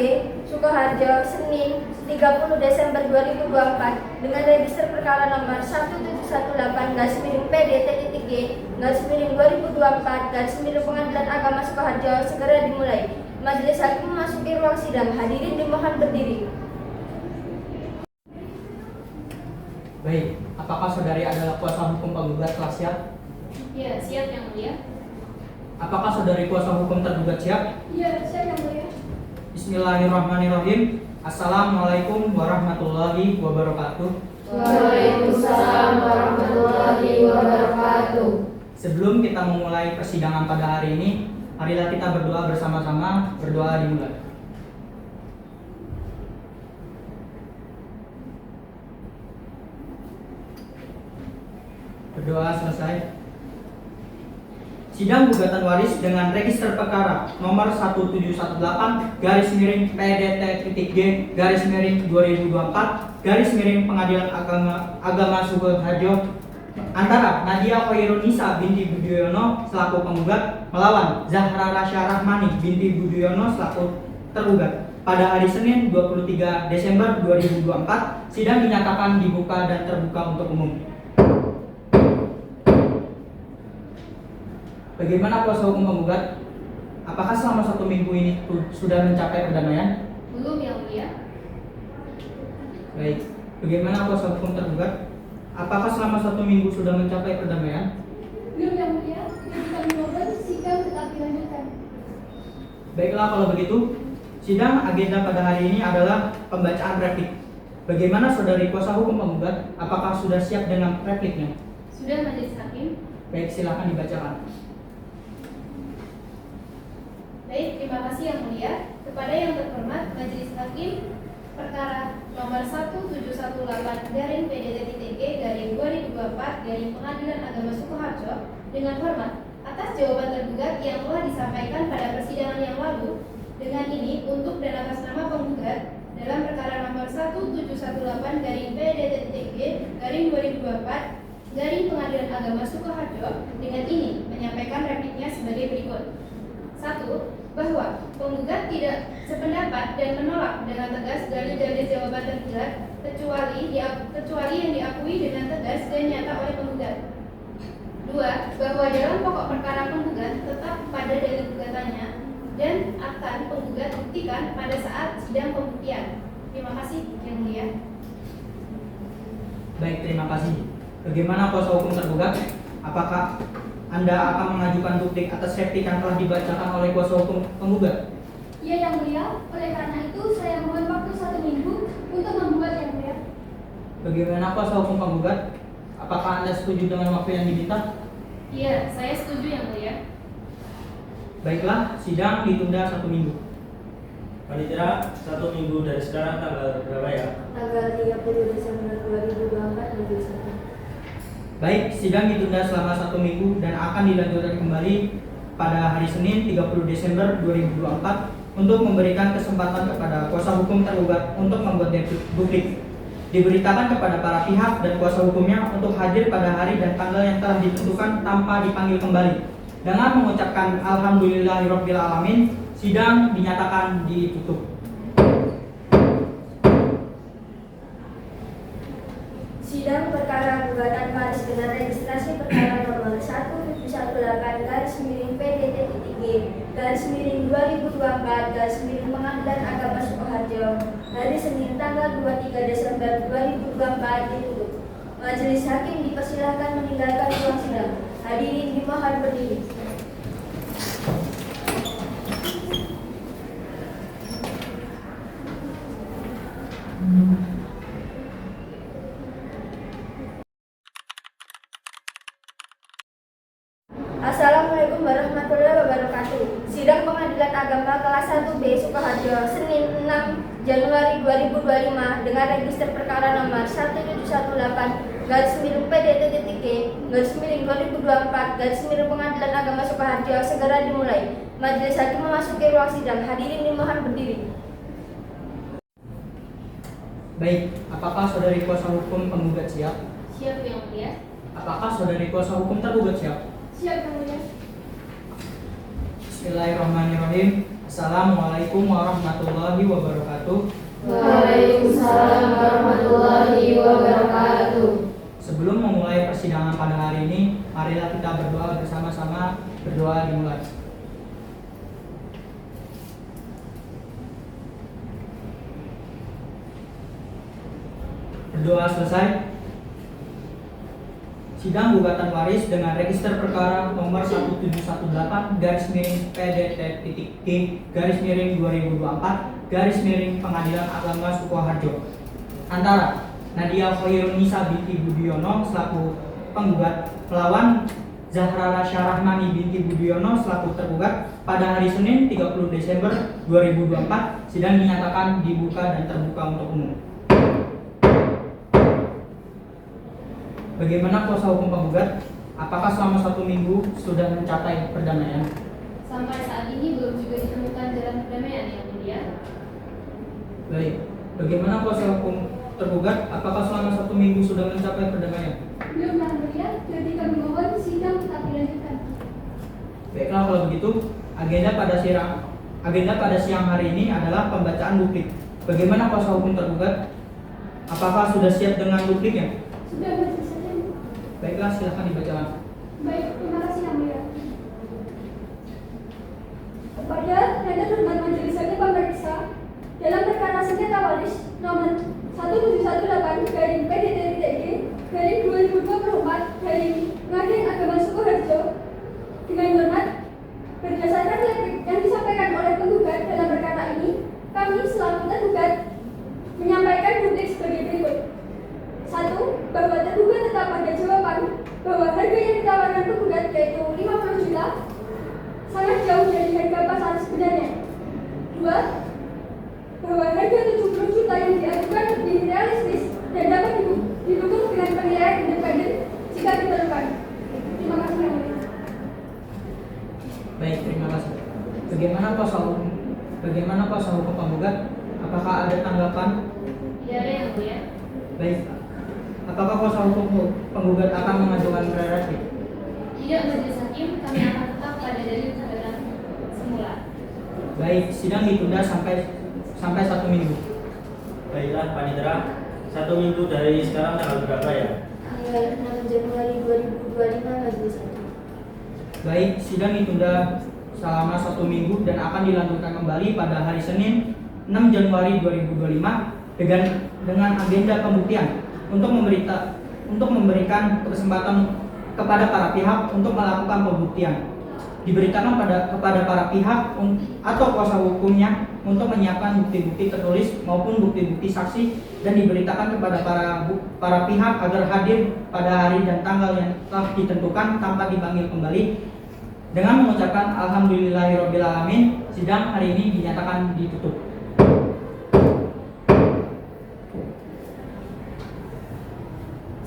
Sukoharjo Senin 30 Desember 2024 dengan register perkara nomor 1718-PDT-G-2024 Pengadilan Agama Sukoharjo segera dimulai. Majelis Hakim memasuki ruang sidang. Hadirin dimohon berdiri.
Baik, apakah saudari adalah kuasa hukum penggugat telah siap?
Ya, siap yang mulia.
Apakah saudari kuasa hukum tergugat siap?
Iya, saya yang mulia.
Bismillahirrahmanirrahim. Assalamualaikum warahmatullahi wabarakatuh.
Waalaikumsalam warahmatullahi wabarakatuh.
Sebelum kita memulai persidangan pada hari ini, marilah kita berdoa bersama-sama. Berdoa dimulai. Berdoa selesai. Sidang gugatan waris dengan register perkara nomor 1718-G-2024 Pengadilan Agama Sukoharjo antara Nadia Khairunisa binti Budiono selaku penggugat melawan Zahra Rasya Rahmani binti Budiono selaku tergugat. Pada hari Senin 23 Desember 2024, sidang dinyatakan dibuka dan terbuka untuk umum. Bagaimana kuasa hukum penggugat? Apakah selama 1 minggu ini sudah mencapai perdamaian?
Belum yang mulia.
Baik. Bagaimana kuasa hukum tergugat? Apakah selama 1 minggu sudah mencapai perdamaian?
Belum yang mulia. Jadi kami mohon sidang tetap dilanjutkan.
Baiklah, kalau begitu, sidang agenda pada hari ini adalah pembacaan replik. Bagaimana saudari kuasa hukum penggugat? Apakah sudah siap dengan repliknya?
Sudah, Majelis Hakim.
Baik, silakan dibacakan.
Baik, terima kasih yang mulia. Kepada yang terhormat Majelis Hakim Perkara nomor 1718/PDT-TG/2024 Pengadilan Agama Sukoharjo, dengan hormat atas jawaban tergugat yang telah disampaikan pada persidangan yang lalu. Dengan ini, untuk dan atas nama penggugat dalam perkara nomor 1718/PDT-TG/2024 Pengadilan Agama Sukoharjo, dengan ini menyampaikan repliknya sebagai berikut. 1. Bahwa penggugat tidak sependapat dan menolak dengan tegas dalil-dalil jawaban tergugat kecuali yang diakui dengan tegas dan nyata oleh penggugat. 2. Bahwa dalam pokok perkara penggugat tetap pada dalil gugatannya dan akan penggugat buktikan pada saat sidang pembuktian. Terima kasih yang mulia.
Baik, terima kasih. Bagaimana kuasa hukum tergugat? Apakah Anda akan mengajukan duplik atas replik yang telah dibacakan oleh kuasa hukum penggugat?
Ya yang mulia, oleh karena itu saya mohon waktu 1 minggu untuk membuat yang mulia.
Bagaimana kuasa hukum penggugat? Apakah Anda setuju dengan waktu yang diminta?
Iya, saya setuju yang mulia.
Baiklah, sidang ditunda 1 minggu.
Panitera, 1 minggu dari sekarang tanggal berapa ya?
Tanggal 30 Desember 2024 Majelis Hakim.
Baik, sidang ditunda selama 1 minggu dan akan dilanjutkan kembali pada hari Senin 30 Desember 2024 untuk memberikan kesempatan kepada kuasa hukum tergugat untuk membuat duplik. Diberitakan kepada para pihak dan kuasa hukumnya untuk hadir pada hari dan tanggal yang telah ditentukan tanpa dipanggil kembali. Dengan mengucapkan Alhamdulillahirrabbilalamin, sidang dinyatakan ditutup.
Sidang perkara gugatan Paris dengan registrasi perkara nomor 1718/PDT-TG/2024 Pengadilan Agama Sukoharjo hari Senin tanggal 23 Desember 2024 ditutup. Majelis Hakim dipersilahkan meninggalkan ruang sidang. Hadirin dimohon berdiri. Assalamualaikum warahmatullahi wabarakatuh. Sidang Pengadilan Agama kelas 1B Sukoharjo Senin 6 Januari 2025 dengan register perkara nomor 1718/PDT-TG/2024 Pengadilan Agama Sukoharjo segera dimulai. Majelis Hakim memasuki ruang sidang. Hadirin dimohon berdiri.
Baik, apakah saudari kuasa hukum penggugat siap?
Siap yang mulia.
Apakah saudari kuasa hukum tergugat siap?
Siap yang mulia.
Bismillahirrahmanirrahim. Assalamualaikum warahmatullahi wabarakatuh.
Waalaikumsalam warahmatullahi wabarakatuh.
Sebelum memulai persidangan pada hari ini, marilah kita berdoa bersama-sama. Berdoa dimulai. Berdoa selesai. Sidang gugatan waris dengan register perkara nomor 1718/PDT-TG/2024 Pengadilan Agama Sukoharjo antara Nadia Khairunisa binti Budiono selaku penggugat melawan Zahra Rasyarahmani binti Budiono selaku tergugat pada hari Senin 30 Desember 2024. Sidang dinyatakan dibuka dan terbuka untuk umum. Bagaimana kuasa hukum penggugat? Apakah selama 1 minggu sudah mencapai perdamaian?
Sampai saat ini belum juga ditemukan jalan perdamaian yang mulia.
Baik. Bagaimana kuasa hukum tergugat? Apakah selama 1 minggu sudah mencapai perdamaian?
Belum yang mulia, jadi kami mohon sidang tetap dilanjutkan.
Baiklah, kalau begitu agenda pada siang hari ini adalah pembacaan duplik. Bagaimana kuasa hukum tergugat? Apakah sudah siap dengan dupliknya?
Sudah majelis hakim.
Baiklah, silakan dibacakan.
Baik, terima kasih yang mulia. Kepada yang terhormat Majelis Hakim Pemeriksa, dalam perkara sengketa waris nomor 1718/PDT-TG/2024 Pengadilan Agama Sukoharjo, dengan hormat, berdasarkan replik yang disampaikan oleh penggugat dalam perkara ini, kami selaku tergugat menyampaikan duplik sebagai berikut. 1. Bahwa tergugat tetap pada jawaban bahwa harga yang ditawarkan penggugat yaitu 50 juta sangat jauh dari harga pasar sebenarnya. 2. Bahwa harga 70 juta yang diajukan lebih realistis dan dapat didukung dengan penilaian independen jika diperlukan. Terima kasih Yang Mulia.
Baik, terima kasih. Bagaimana kuasa hukum penggugat? Apakah ada tanggapan?
Tidak ada Yang Mulia.
Baik. Apakah kuasa hukum penggugat akan mengajukan pre-review?
Tidak, Majelis Hakim, kami akan tetap pada dalil kebenaran semula.
Baik, sidang ditunda sampai 1 minggu.
Baiklah, Panitera. 1 minggu dari sekarang tanggal berapa ya?
Tanggal 6 Januari 2025 Majelis Hakim.
Baik, sidang ditunda selama 1 minggu dan akan dilanjutkan kembali pada hari Senin 6 Januari 2025 dengan agenda pembuktian untuk memberikan kesempatan kepada para pihak untuk melakukan pembuktian. Diberitakan kepada para pihak atau kuasa hukumnya untuk menyiapkan bukti-bukti tertulis maupun bukti-bukti saksi dan diberitakan kepada para pihak agar hadir pada hari dan tanggal yang telah ditentukan tanpa dipanggil kembali. Dengan mengucapkan alhamdulillahirobbilalamin, sidang hari ini dinyatakan ditutup.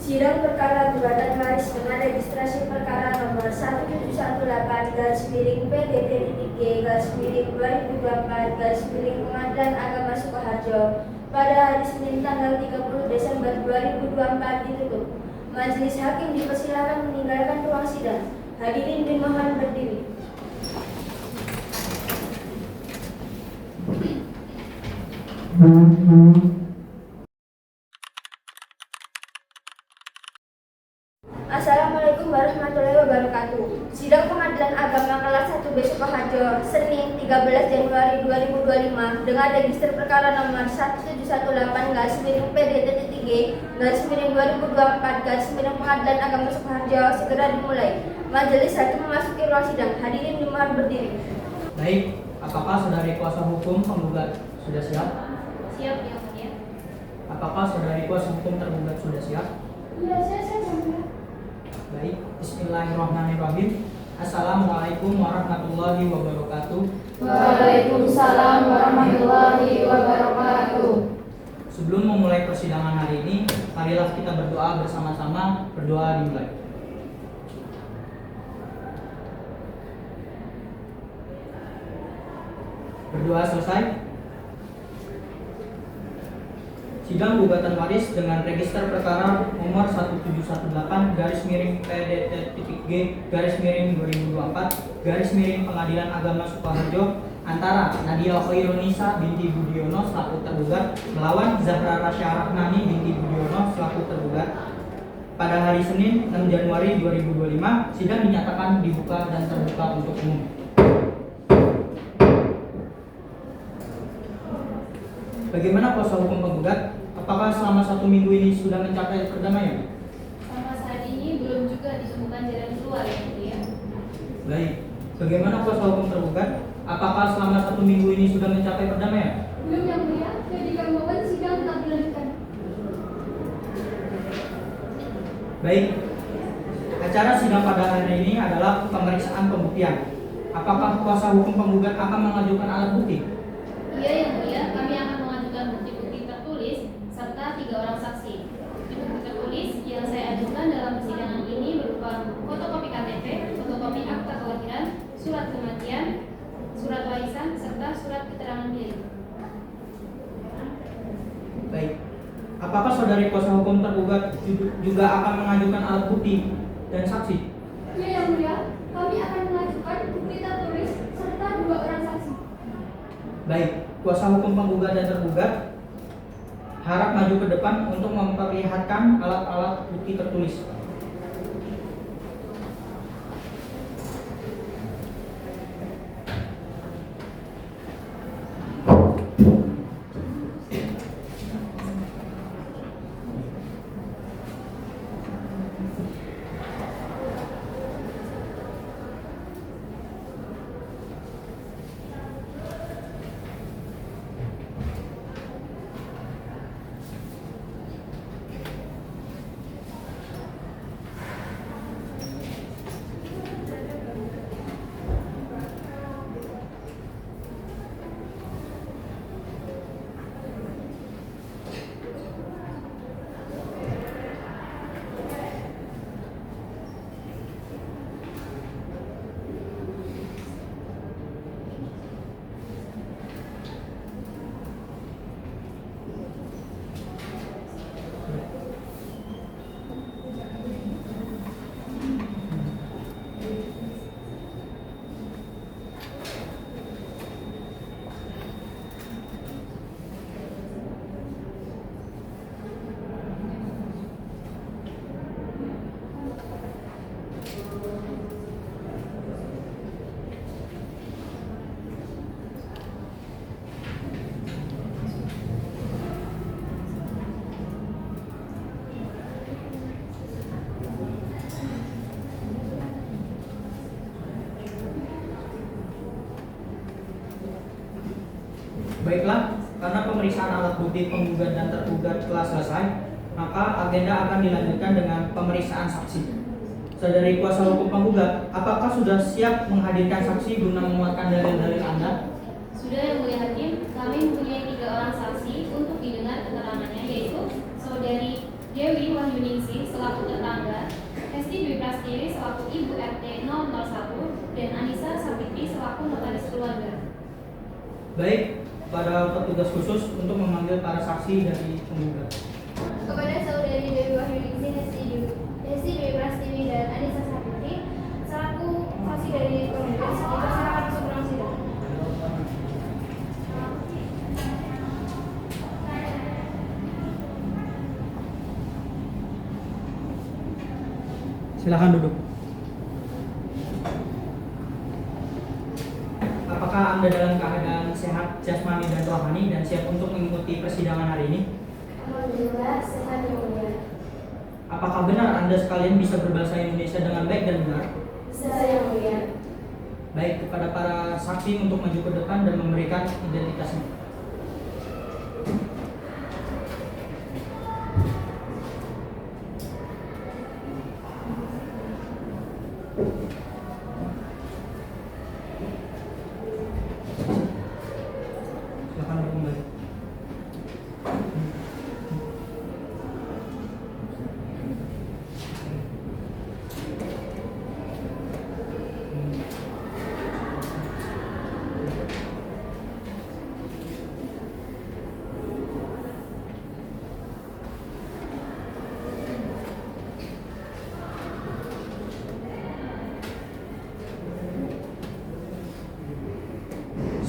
Sidang perkara gugatan waris dengan registrasi perkara nomor 1718-G/2024-Pengadilan Agama Sukoharjo pada hari Senin tanggal 30 Desember 2024 ditutup. Majelis Hakim dipersilakan meninggalkan ruang sidang. Hadirin dimohon berdiri. Assalamualaikum warahmatullahi wabarakatuh. Sidang Pengadilan Agama kelas 1B Sukoharjo, Senin 13 Januari 2025 dengan register perkara nomor 1718-PD-3/2024 Pengadilan Agama Sukoharjo segera dimulai. Majelis Hakim memasuki ruang sidang. Hadirin dimohon berdiri.
Baik, apakah saudari kuasa hukum penggugat sudah siap?
Siap Yang Mulia.
Apakah saudari kuasa hukum tergugat sudah siap?
Ya, saya Yang Mulia.
Baik, bismillahirrahmanirrahim. Assalamualaikum warahmatullahi wabarakatuh.
Waalaikumsalam warahmatullahi wabarakatuh.
Sebelum memulai persidangan hari ini, marilah kita berdoa bersama-sama. Berdoa dimulai. Berdoa selesai. Sidang gugatan waris dengan register perkara nomor 1718-G/PDT-2024 Pengadilan Agama Sukoharjo antara Nadia Khairunisa binti Budiono selaku tergugat melawan Zahra Rasya Rahmani binti Budiono selaku tergugat pada hari Senin 6 Januari 2025. Sidang dinyatakan dibuka dan terbuka untuk umum. Bagaimana kuasa hukum penggugat? Apakah selama 1 minggu ini sudah mencapai perdamaian?
Sampai saat ini belum juga ditemukan jalan keluar Yang Mulia.
Baik. Bagaimana kuasa hukum tergugat? Apakah selama 1 minggu ini sudah mencapai perdamaian?
Belum Yang Mulia. Jadi kami mohon sidang tetap dilanjutkan.
Baik. Acara sidang pada hari ini adalah pemeriksaan pembuktian. Apakah kuasa hukum penggugat akan mengajukan alat bukti?
Iya Yang Mulia, kami akan mengajukan bukti-bukti tertulis serta 3 orang saksi. Bukti tertulis yang saya ajukan dalam persidangan ini berupa fotokopi KTP, fotokopi akta kelahiran, surat kematian, surat warisan, serta surat keterangan diri.
Baik. Apakah saudari kuasa hukum tergugat juga akan mengajukan alat bukti dan saksi?
Ya Yang Mulia, kami akan mengajukan bukti tertulis serta 2 orang saksi.
Baik, kuasa hukum penggugat dan tergugat harap maju ke depan untuk memperlihatkan alat-alat bukti tertulis. Baiklah, karena pemeriksaan alat bukti penggugat dan tergugat telah selesai, maka agenda akan dilanjutkan dengan pemeriksaan saksi. Saudari kuasa hukum penggugat, apakah sudah siap menghadirkan saksi guna menguatkan dalil-dalil Anda?
Sudah, Yang Mulia Hakim, kami mempunyai 3 orang saksi untuk didengar keterangannya, yaitu Saudari Dewi Wahyuningsih selaku tetangga, Hesti Dwi Prastiwi selaku Ibu RT 001, dan Anissa Sapitri selaku notaris keluarga.
Baik, pada petugas khusus untuk memanggil para saksi dari penggugat.
Kepada Saudari Dewi Wahyuningsih, Hesti Dwi Prastiwi dan Anissa Sapitri selaku saksi dari penggugat, dipersilakan masuk ruang sidang.
Silakan duduk. Apakah Anda dalam keadaan sehat jasmani dan rohani dan siap untuk mengikuti persidangan hari ini?
Alhamdulillah, sehat Yang Mulia.
Apakah benar Anda sekalian bisa berbahasa Indonesia dengan baik dan benar?
Bisa Yang Mulia.
Baik, kepada para saksi untuk maju ke depan dan memberikan identitasnya. Silakan duduk kembali.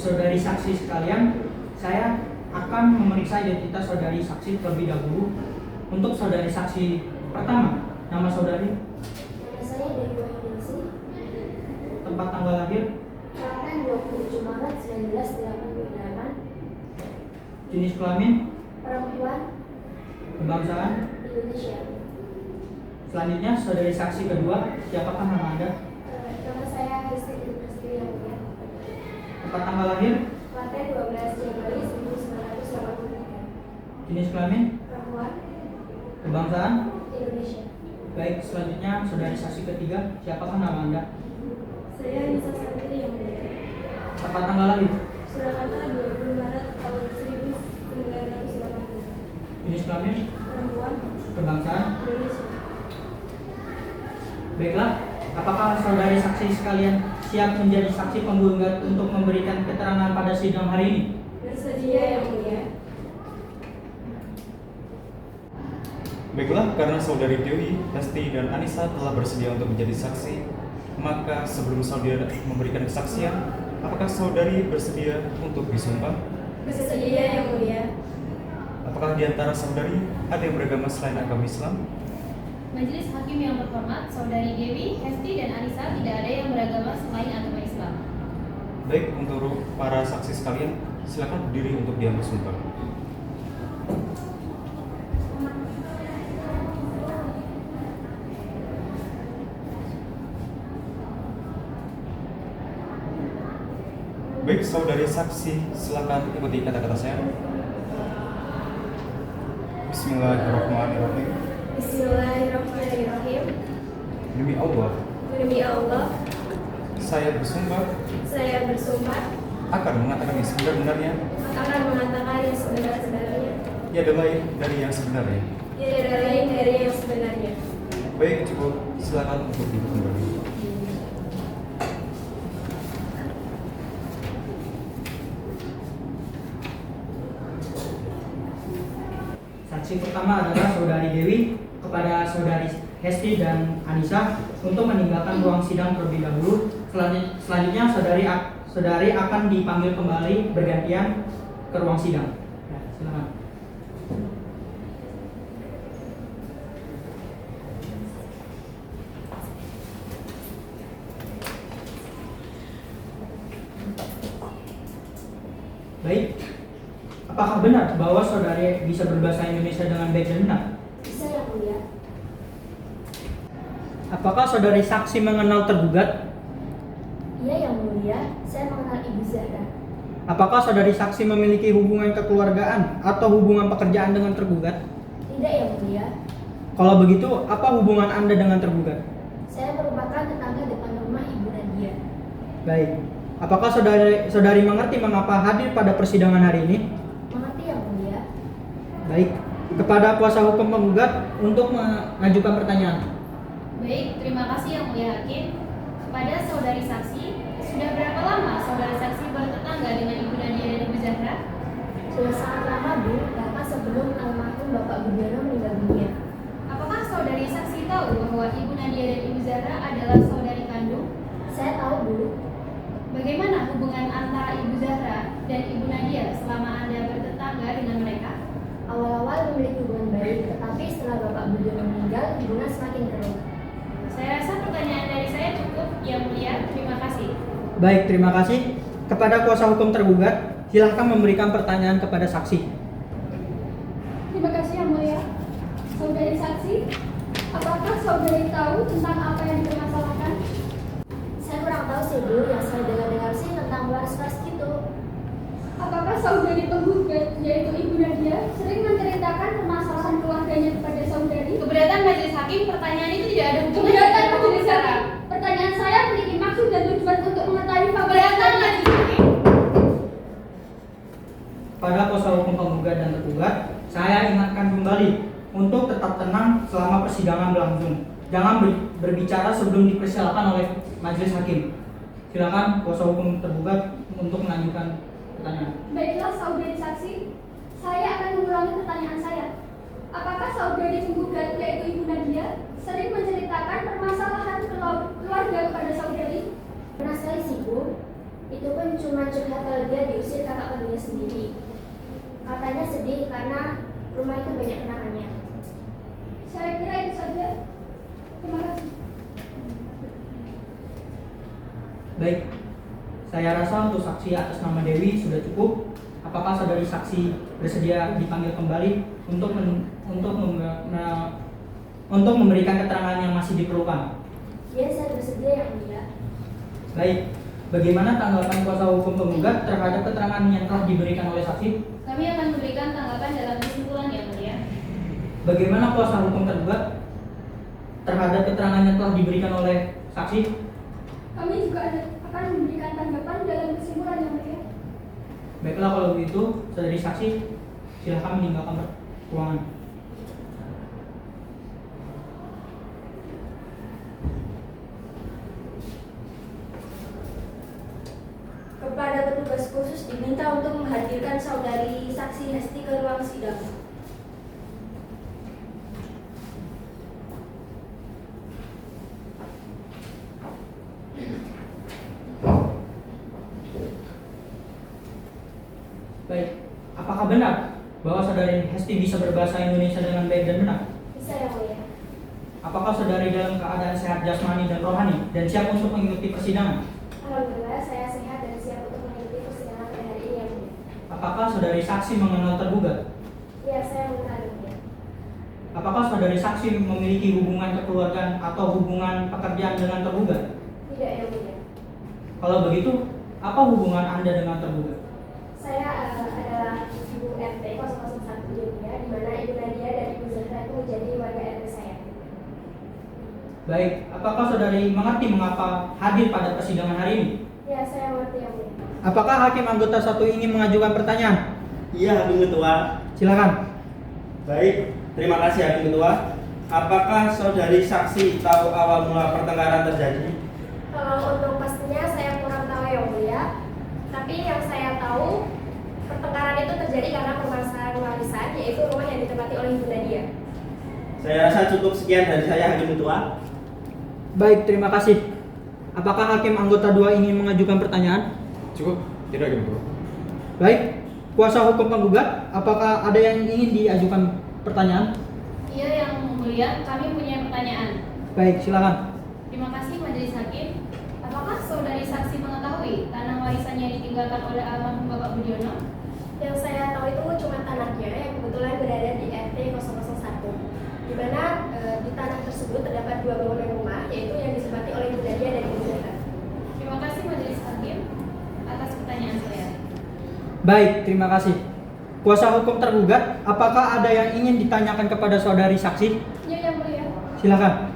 Saudari saksi sekalian, saya akan memeriksa identitas saudari saksi terlebih dahulu. Untuk saudari saksi pertama, nama saudari,
Nama saya Dewi Wahyuningsih,
tempat tanggal lahir,
kelahiran 27 Maret 1988,
jenis kelamin,
perempuan,
kebangsaan.
Indonesia.
Selanjutnya, saudari saksi kedua, siapakah nama Anda?
Nama saya Hesti Dwi Prastiwi Yang Mulia,
Tempat tanggal lahir,
kelahiran 12 Januari 1983,
jenis kelamin,
perempuan,
kebangsaan.
Indonesia.
Baik, selanjutnya saudari saksi ketiga, siapakah nama Anda?
Saya Anissa Sapitri Yang Mulia.
Tempat tanggal lahir,
Surakarta 20 Maret tahun 1980.
jenis kelamin,
Perempuan,
kebangsaan.
Indonesia.
Baiklah, apakah saudari saksi sekalian siap menjadi saksi penggugat untuk memberikan keterangan pada sidang hari ini?
Bersedia Yang Mulia.
Baiklah, karena saudari Dewi, Hesti, dan Anissa telah bersedia untuk menjadi saksi, maka sebelum saudari memberikan kesaksian, apakah saudari bersedia untuk disumpah?
Bersedia Yang Mulia.
Apakah di antara saudari ada yang beragama selain agama Islam?
Majelis Hakim yang terhormat, Saudari Dewi, Hesti, dan Anissa tidak ada yang beragama selain agama Islam.
Baik, untuk para saksi sekalian, silakan berdiri untuk diambil sumpah. Baik, saudari saksi, silakan ikuti kata-kata saya. Bismillahirrahmanirrahim.
Bismillahirrahmanirrahim.
Demi Allah,
Demi Allah,
saya bersumpah
saya bersumpah
akan mengatakan yang sebenar-benarnya,
akan mengatakan yang sebenar-benarnya,
tiada lain dari yang sebenarnya.
tiada lain dari yang sebenarnya.
Baik, cukup. Silakan untuk duduk kembali.
Saksi pertama adalah saudari Dewi kepada saudari Hesti dan Anissa untuk meninggalkan ruang sidang terlebih dahulu. Selanjutnya saudari akan dipanggil kembali bergantian ke ruang sidang. Ya, silakan. Baik, apakah benar bahwa saudari bisa berbahasa Indonesia dengan baik dan benar?
Bisa Yang Mulia.
Apakah saudari saksi mengenal tergugat?
Iya Yang Mulia, saya mengenal Ibu Zahra.
Apakah saudari saksi memiliki hubungan kekeluargaan atau hubungan pekerjaan dengan tergugat?
Tidak yang mulia.
Kalau begitu, apa hubungan Anda dengan tergugat?
Saya merupakan tetangga depan rumah Ibu Nadia.
Baik. Apakah saudari mengerti mengapa hadir pada persidangan hari ini?
Mengerti yang mulia.
Baik. Kepada kuasa hukum penggugat untuk mengajukan pertanyaan.
Baik, terima kasih yang mulia hakim. Kepada saudari saksi, sudah berapa lama saudari saksi bertetangga dengan Ibu Nadia dan Ibu Zahra?
Sudah sangat lama, Bu, bahkan sebelum almarhum Bapak Budiono meninggal dunia.
Apakah saudari saksi tahu bahwa Ibu Nadia dan Ibu Zahra adalah saudari kandung?
Saya tahu, Bu.
Bagaimana hubungan antara Ibu Zahra dan Ibu Nadia selama Anda bertetangga dengan mereka?
Awal-awal memiliki hubungan baik, tetapi setelah Bapak Budiono meninggal, hubungan semakin keruh.
Saya rasa pertanyaan dari saya cukup, yang mulia. Terima kasih.
Baik, terima kasih. Kepada kuasa hukum tergugat, silahkan memberikan pertanyaan kepada saksi.
Terima kasih yang mulia. Saudari saksi, apakah saudari tahu tentang apa yang dipermasalahkan?
Saya kurang tahu sih, Bu. Yang saya dengar-dengar sih tentang waris-waris gitu.
Apakah saudari penggugat, yaitu Ibu Nadia, sering menceritakan permasalahan keluarganya kepada saudari?
Keberatan majelis hakim, pertanyaan itu tidak ada hubungannya
Keberatan
dengan
majelis
pembicaraan.
hakim. Pertanyaan saya memiliki maksud dan tujuan untuk mengetahui fakta.
Keberatan majelis hakim.
Pada kuasa hukum penggugat dan tergugat, saya ingatkan kembali untuk tetap tenang selama persidangan berlangsung. Jangan berbicara sebelum dipersilakan oleh majelis hakim. Silakan kuasa hukum tergugat untuk mengajukan pertanyaan.
Baiklah saudari saksi, saya akan mengulangi pertanyaan saya. Apakah saudari penggugat, yaitu Ibu Nadia, sering menceritakan permasalahan keluarga kepada saudari?
Pernah sekali sih, Bu. Itu pun cuma curhat kalau dia diusir kakak kandungnya sendiri. Katanya sedih karena rumah itu banyak kenangannya.
Saya kira itu saja. Terima kasih.
Baik, saya rasa untuk saksi atas nama Dewi sudah cukup. Apakah saudari saksi bersedia dipanggil kembali untuk memberikan keterangan yang masih diperlukan?
Ya, saya bersedia yang mulia.
Baik, bagaimana tanggapan kuasa hukum penggugat terhadap keterangan yang telah diberikan oleh saksi?
Kami akan memberikan tanggapan dalam kesimpulan, yang mulia.
Bagaimana kuasa hukum tergugat terhadap keterangan yang telah diberikan oleh saksi?
Kami juga akan memberikan tanggapan dalam kesimpulan yang mulia.
Baiklah, kalau begitu, saudari saksi, silakan meninggalkan ruangan.
Kepada petugas khusus diminta untuk menghadirkan saudari saksi Hesti ke ruang sidang.
Baik, apakah benar bahwa saudari Hesti bisa berbahasa Indonesia dengan baik dan benar?
Bisa yang mulia.
Apakah saudari dalam keadaan sehat jasmani dan rohani dan siap untuk mengikuti persidangan?
Alhamdulillah, saya sehat dan siap untuk mengikuti persidangan pada hari ini yang mulia.
Apakah saudari saksi mengenal tergugat?
Ya, saya mengenal yang mulia.
Apakah saudari saksi memiliki hubungan kekeluargaan atau hubungan pekerjaan dengan tergugat?
Tidak yang mulia.
Kalau begitu, apa hubungan Anda dengan tergugat?
Saya adalah Ibu RT 001 Jogja, di mana Ibu Nadia dan Ibu Zahra itu menjadi warga RT saya.
Baik, apakah saudari mengerti mengapa hadir pada persidangan hari ini?
Ya, saya mengerti yang mulia.
Apakah hakim anggota satu ingin mengajukan pertanyaan?
Iya, Hakim Ketua.
Silakan.
Baik, terima kasih Hakim Ketua. Apakah saudari saksi tahu awal mula pertengkaran terjadi?
Kalau untuk pastinya saya kurang tahu yang mulia. Tapi yang saya tahu pertengkaran itu terjadi karena permasalahan warisan, yaitu rumah yang ditempati oleh Ibu Nadia.
Saya rasa cukup sekian dari saya, Hakim Ketua.
Baik, terima kasih. Apakah hakim anggota 2 ingin mengajukan pertanyaan?
Cukup, tidak gitu.
Baik, kuasa hukum penggugat, apakah ada yang ingin diajukan pertanyaan?
Iya, yang mulia, kami punya pertanyaan.
Baik, silakan.
Terima kasih majelis hakim. Apakah saudari saksi mengetahui tanah warisannya yang ditinggalkan oleh almarhum Bapak Budiono?
Yang saya tahu itu cuma tanahnya yang kebetulan berada di RT 001, di mana di tanah tersebut terdapat 2 bangunan rumah, yaitu yang ditempati oleh Ibu Nadia dan Ibu Zahra.
Terima kasih majelis hakim atas pertanyaan saya.
Baik, terima kasih. Kuasa hukum tergugat, apakah ada yang ingin ditanyakan kepada saudari saksi?
Ya, yang mulia.
Silakan.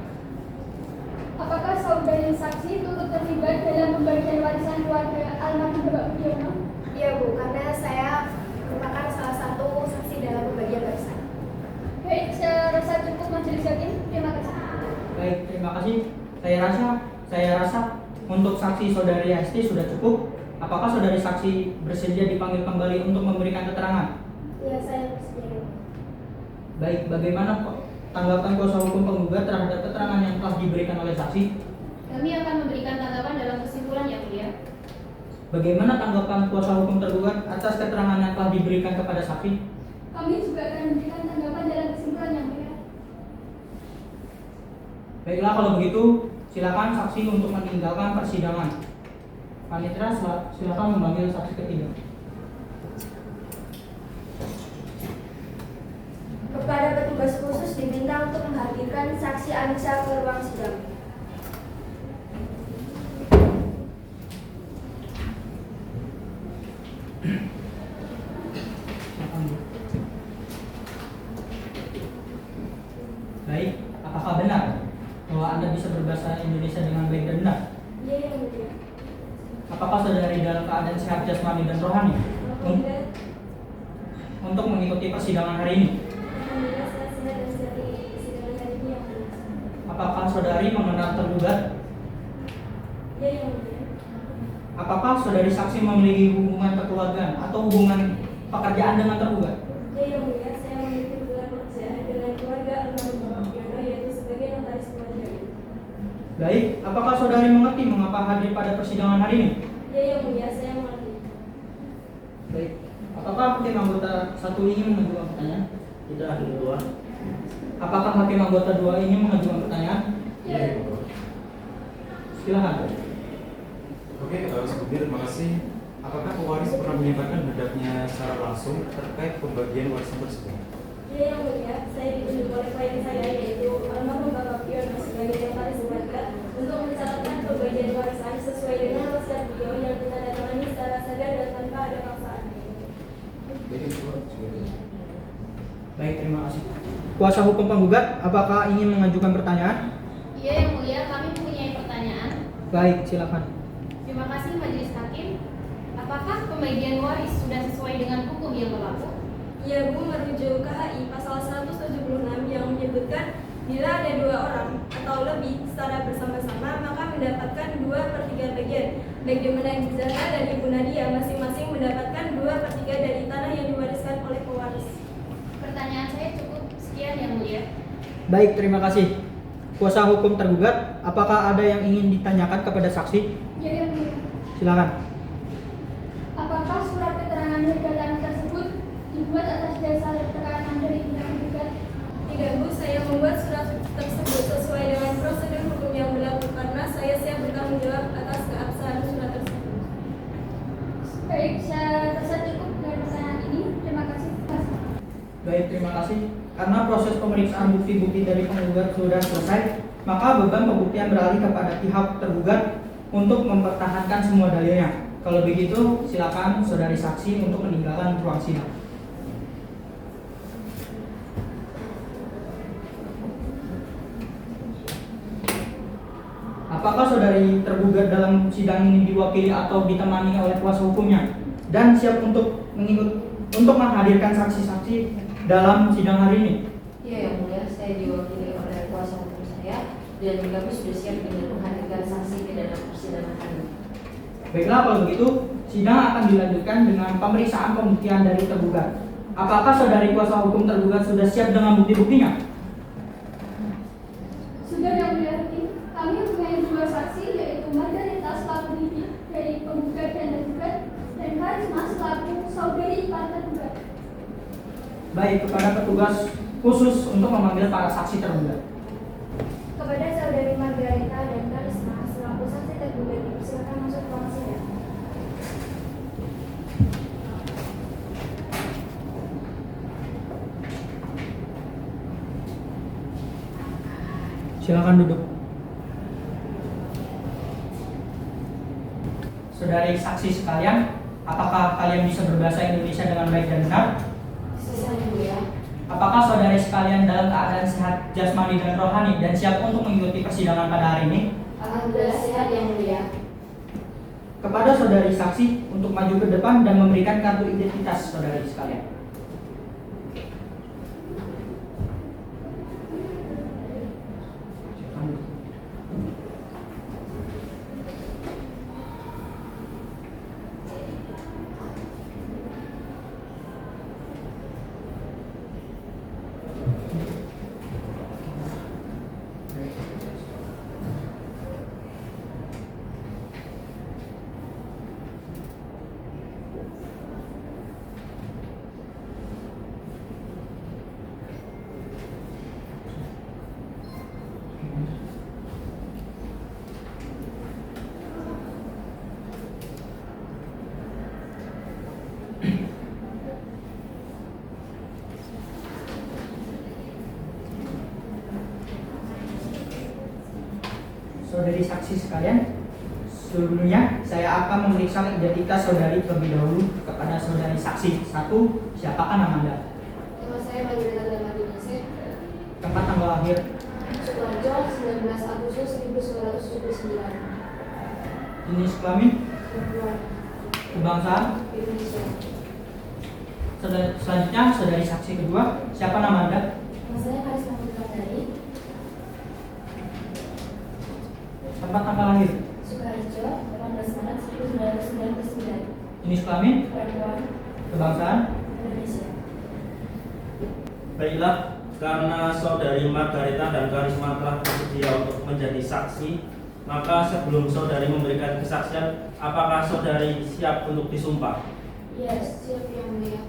Apakah saudari saksi turut terlibat dalam pembagian warisan keluarga almarhum Bapak Budiono?
Iya Bu, karena saya merupakan salah satu saksi dalam pembagian warisan.
Baik, saya rasa cukup majelis hakim. Terima kasih.
Baik, terima kasih. Saya rasa untuk saksi saudari Hesti sudah cukup. Apakah saudari saksi bersedia dipanggil kembali untuk memberikan keterangan?
Iya, saya bersedia.
Baik, bagaimana tanggapan kuasa hukum penggugat terhadap keterangan yang telah diberikan oleh saksi?
Kami akan memberikan tanggapan dalam kesimpulan yang mulia.
Bagaimana tanggapan kuasa hukum tergugat atas keterangan yang telah diberikan kepada saksi?
Kami juga akan memberikan tanggapan dalam kesimpulan yang mulia.
Baiklah, kalau begitu silakan saksi untuk meninggalkan persidangan. Panitera, silakan memanggil saksi ketiga.
Kepada petugas khusus diminta untuk menghadirkan saksi Anissa ke ruang sidang.
Baik, apakah benar bahwa Anda bisa berbahasa Indonesia dengan baik dan benar?
Iya, yang mulia.
Apakah saudari dalam keadaan sehat jasmani dan rohani untuk mengikuti persidangan hari ini?
Alhamdulillah, saya sehat dan siap di persidangan hari ini, yang mulia.
Apakah saudari mengenal tergugat?
Iya, yang mulia.
Apakah saudari saksi memiliki hubungan kekeluargaan atau hubungan pekerjaan dengan tergugat?
Iya, yang mulia. Saya memiliki hubungan pekerjaan dengan keluarga almarhum Bapak Budiono, yaitu sebagai notaris keluarga.
Baik, apakah saudari mengerti mengapa hadir pada persidangan hari ini?
Iya, yang mulia. Saya mengerti.
Baik, apakah hakim anggota 1 ingin mengajukan pertanyaan?
Tidak ada dua.
Apakah hakim anggota 2 ingin mengajukan pertanyaan?
Ya.
Silakan.
Oke, Ketua Sekutip, terima kasih. Apakah pewaris pernah menyampaikan hendaknya secara langsung terkait pembagian warisan tersebut?
Iya, yang mulia. Saya ditunjuk oleh klien saya, yaitu almarhum Bapak Budiono sebagai notaris keluarga untuk mencatatkan pembagian warisan sesuai dengan wasiat beliau yang ditandatangani secara sadar dan tanpa ada paksaan.
Baik, terima kasih. Kuasa hukum penggugat, apakah ingin mengajukan pertanyaan?
Iya, yang mulia, kami mempunyai pertanyaan.
Baik, silakan.
Terima kasih majelis hakim. Apakah pembagian waris sudah sesuai dengan hukum yang berlaku?
Ya, Bu, merujuk KHI pasal 176 yang menyebutkan bila ada 2 orang atau lebih secara bersama-sama maka mendapatkan 2/3 bagian. Bagaimana Ibu Zahra dan Ibu Nadia masing-masing mendapatkan 2/3 dari tanah yang diwariskan oleh pewaris.
Pertanyaan saya cukup. Sekian yang mulia.
Baik, terima kasih. Kuasa hukum tergugat, apakah ada yang ingin ditanyakan kepada saksi?
Ya, yang mulia.
Silakan.
Apakah surat keterangan harga tanah tersebut dibuat atas dasar tekanan dari pihak tergugat?
Tidak, Bu, saya membuat surat tersebut sesuai dengan prosedur hukum yang berlaku karena saya siap bertanggung jawab atas keabsahan surat tersebut.
Baik, saya rasa cukup dengan pertanyaan ini. Terima kasih.
Baik, terima kasih. Karena proses pemeriksaan bukti-bukti dari penggugat sudah selesai, maka beban pembuktian beralih kepada pihak tergugat untuk mempertahankan semua dalilnya. Kalau begitu, silakan saudari saksi untuk meninggalkan ruang sidang. Apakah saudari tergugat dalam sidang ini diwakili atau ditemani oleh kuasa hukumnya dan siap untuk menghadirkan saksi-saksi dalam sidang hari ini?
Ya, yang mulia, saya diwakili oleh kuasa hukum saya dan kami sudah siap dengan menghadirkan saksi di dalam persidangan hari ini.
Baiklah, kalau begitu sidang akan dilanjutkan dengan pemeriksaan pembuktian dari tergugat. Apakah saudari kuasa hukum tergugat sudah siap dengan bukti-buktinya?
Sudah, yang mulia hakim. Kami mempunyai 2 saksi, yaitu Margarita selaku bibi dari penggugat dan tergugat dan Karisma selaku saudari ipar tergugat.
Baik, kepada petugas khusus untuk memanggil para saksi tergugat.
Kepada saudari Margarita dan Karisma selaku saksi tergugat dipersilakan masuk ke ruang sidang.
Silakan duduk. Saudari saksi sekalian, Apakah kalian bisa berbahasa Indonesia dengan baik dan benar?
Bisa yang mulia.
Apakah saudari sekalian dalam keadaan sehat jasmani dan rohani dan siap untuk mengikuti persidangan pada hari ini?
Alhamdulillah sehat yang mulia.
Kepada saudari saksi untuk maju ke depan dan memberikan kartu identitas saudari sekalian. Saudari saksi sekalian, sebelumnya saya akan memeriksa identitas saudari terlebih dahulu kepada saudari saksi. 1. Siapakah nama Anda?
Nama saya Margareta Damadinese.
Tempat tanggal lahir?
Sukoharjo, 19 Agustus 1979.
Jenis kelamin?
Perempuan.
Kebangsaan?
Indonesia.
Selanjutnya saudari saksi kedua, siapa nama Anda?
Nama saya Karisma Putradari.
Tempat tanggal lahir?
Sukoharjo, 18 Maret 1999.
Jenis kelamin?
Perempuan.
Kebangsaan?
Indonesia.
Baiklah, karena saudari Margareta dan Karisma telah bersedia untuk menjadi saksi, maka sebelum saudari memberikan kesaksian, apakah saudari siap untuk disumpah?
Yes, siap yang mulia.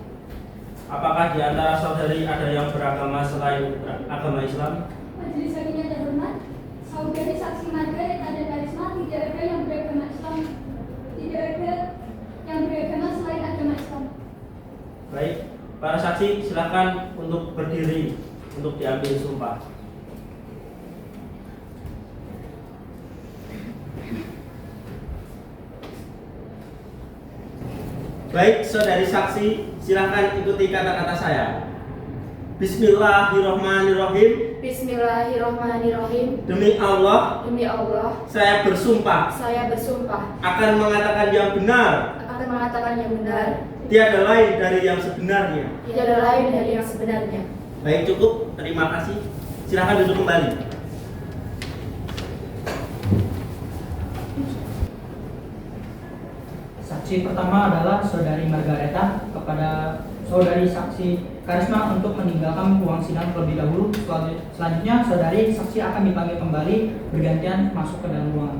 Apakah di antara saudari ada yang beragama selain agama Islam?
Majelis hakim yang terhormat, saudari saksi Margareta dan Karisma tidak ada yang beragama Islam, tidak ada yang beragama selain agama Islam.
Baik, para saksi silakan untuk berdiri untuk diambil sumpah. Baik, saudari saksi, silakan ikuti kata-kata saya. Bismillahirrahmanirrahim.
Bismillahirrahmanirrahim.
Demi Allah,
Demi Allah,
saya bersumpah
saya bersumpah
akan mengatakan yang benar,
akan mengatakan yang benar,
tiada lain dari yang sebenarnya.
tiada lain dari yang sebenarnya.
Baik, cukup. Terima kasih. Silakan duduk kembali.
Saksi pertama adalah saudari Margareta kepada saudari saksi Karisma untuk meninggalkan ruang sidang terlebih dahulu. Selanjutnya saudari saksi akan dipanggil kembali bergantian masuk ke dalam ruangan.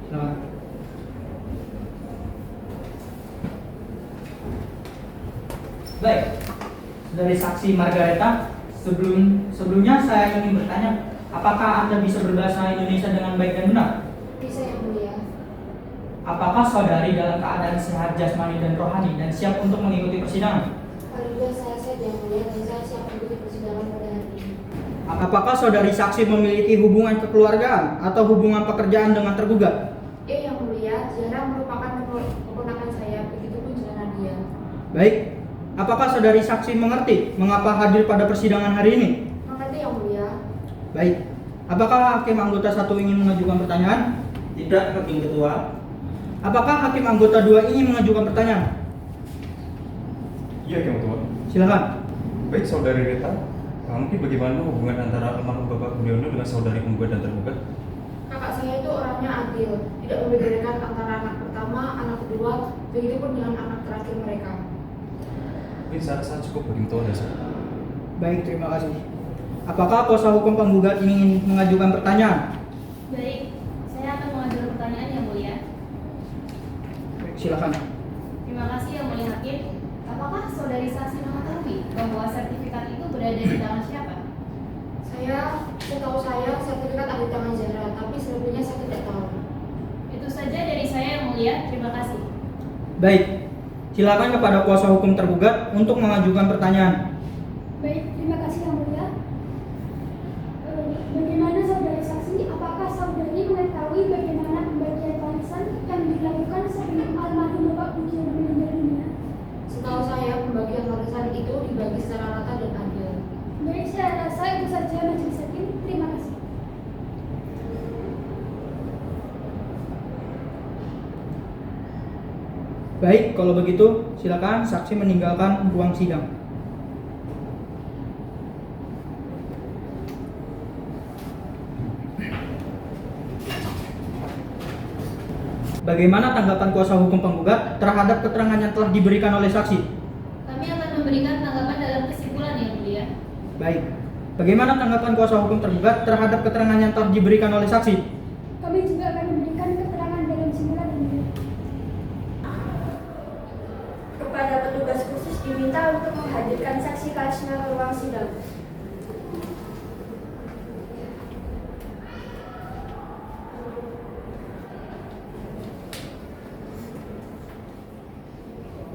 Silakan. Baik, saudari saksi Margareta, sebelumnya saya ingin bertanya, apakah Anda bisa berbahasa Indonesia dengan baik dan benar?
Bisa yang mulia.
Apakah saudari dalam keadaan sehat jasmani dan rohani dan siap untuk mengikuti persidangan?
Alhamdulillah saya sehat yang mulia dan saya siap mengikuti persidangan pada hari ini.
Apakah saudari saksi memiliki hubungan kekeluargaan atau hubungan pekerjaan dengan tergugat?
Yang mulia, Zahra merupakan keponakan saya, begitupun juga Nadia.
Baik. Apakah saudari saksi mengerti mengapa hadir pada persidangan hari ini?
Mengerti yang mulia.
Baik. Apakah hakim anggota 1 ingin mengajukan pertanyaan?
Tidak, Hakim Ketua.
Apakah hakim anggota 2 ingin mengajukan pertanyaan?
Iya, Hakim Ketua.
Silakan.
Baik, saudari Reta, mungkin bagaimana hubungan antara almarhum Bapak Budiono dengan saudari penggugat dan tergugat?
Kakak saya itu orangnya adil, tidak membedakan antara anak pertama, anak kedua, begitupun dengan anak terakhir mereka.
Mungkin saya rasa cukup Hakim Ketua dasar.
Baik, terima kasih. Apakah kuasa hukum penggugat ingin mengajukan pertanyaan?
Baik, saya akan mengajukan pertanyaan yang mulia.
Baik, silakan.
Terima kasih yang mulia hakim. Apakah saudari saksi mengetahui bahwa sertifikat itu berada di tangan siapa?
Setahu saya sertifikat ada di tangan Zahra, tapi selebihnya saya tidak tahu.
Itu saja dari saya yang mulia. Terima kasih.
Baik. Silakan kepada kuasa hukum tergugat untuk mengajukan pertanyaan.
Baik, terima kasih yang mulia. Bagaimana saudari saksi? Apakah saudari mengetahui bagaimana pembagian warisan yang dilakukan sebelum almarhum Bapak Budiono meninggal
Baik, kalau begitu silakan saksi meninggalkan ruang sidang. Bagaimana tanggapan kuasa hukum penggugat terhadap keterangan yang telah diberikan oleh saksi?
Kami akan memberikan tanggapan dalam kesimpulan yang mulia.
Baik. Bagaimana tanggapan kuasa hukum tergugat terhadap keterangan yang telah diberikan oleh saksi?
Kami juga akan memberikan keterangan dalam simpulan ini.
Kepada petugas khusus diminta untuk menghadirkan saksi Karisma ke ruang sidang.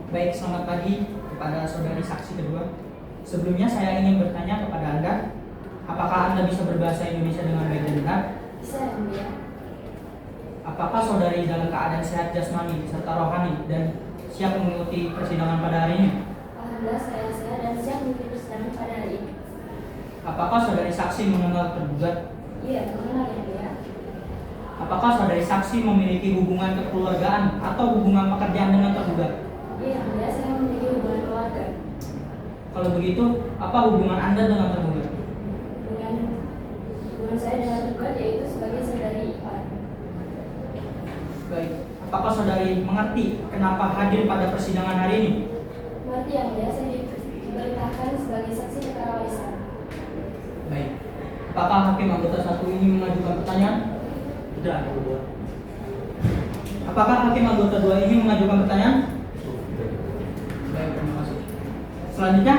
Baik, selamat pagi kepada saudari saksi kedua. Sebelumnya saya ingin bertanya kepada Anda, apakah Anda bisa berbahasa Indonesia dengan baik dan benar?
Bisa, Yang Mulia.
Apakah saudari dalam keadaan sehat jasmani serta rohani dan siap mengikuti persidangan pada hari ini?
Alhamdulillah saya sehat dan siap mengikuti persidangan pada hari ini.
Apakah saudari saksi mengenal tergugat?
Iya, mengenal Yang Mulia.
Apakah saudari saksi memiliki hubungan kekeluargaan atau hubungan pekerjaan dengan tergugat?
Iya, Yang Mulia, saya memiliki hubungan keluarga.
Kalau begitu, apa hubungan Anda dengan tergugat?
Hubungan saya dengan tergugat yaitu sebagai saudari ipar.
Baik, apakah saudari mengerti kenapa hadir pada persidangan hari ini?
Berarti Yang Mulia, saya diperintahkan sebagai saksi perkara warisan.
Baik, apakah hakim anggota 1 ini mengajukan pertanyaan?
Tidak, Yang Mulia.
Apakah hakim anggota 2 ini mengajukan pertanyaan? Baik, terima kasih. Selanjutnya,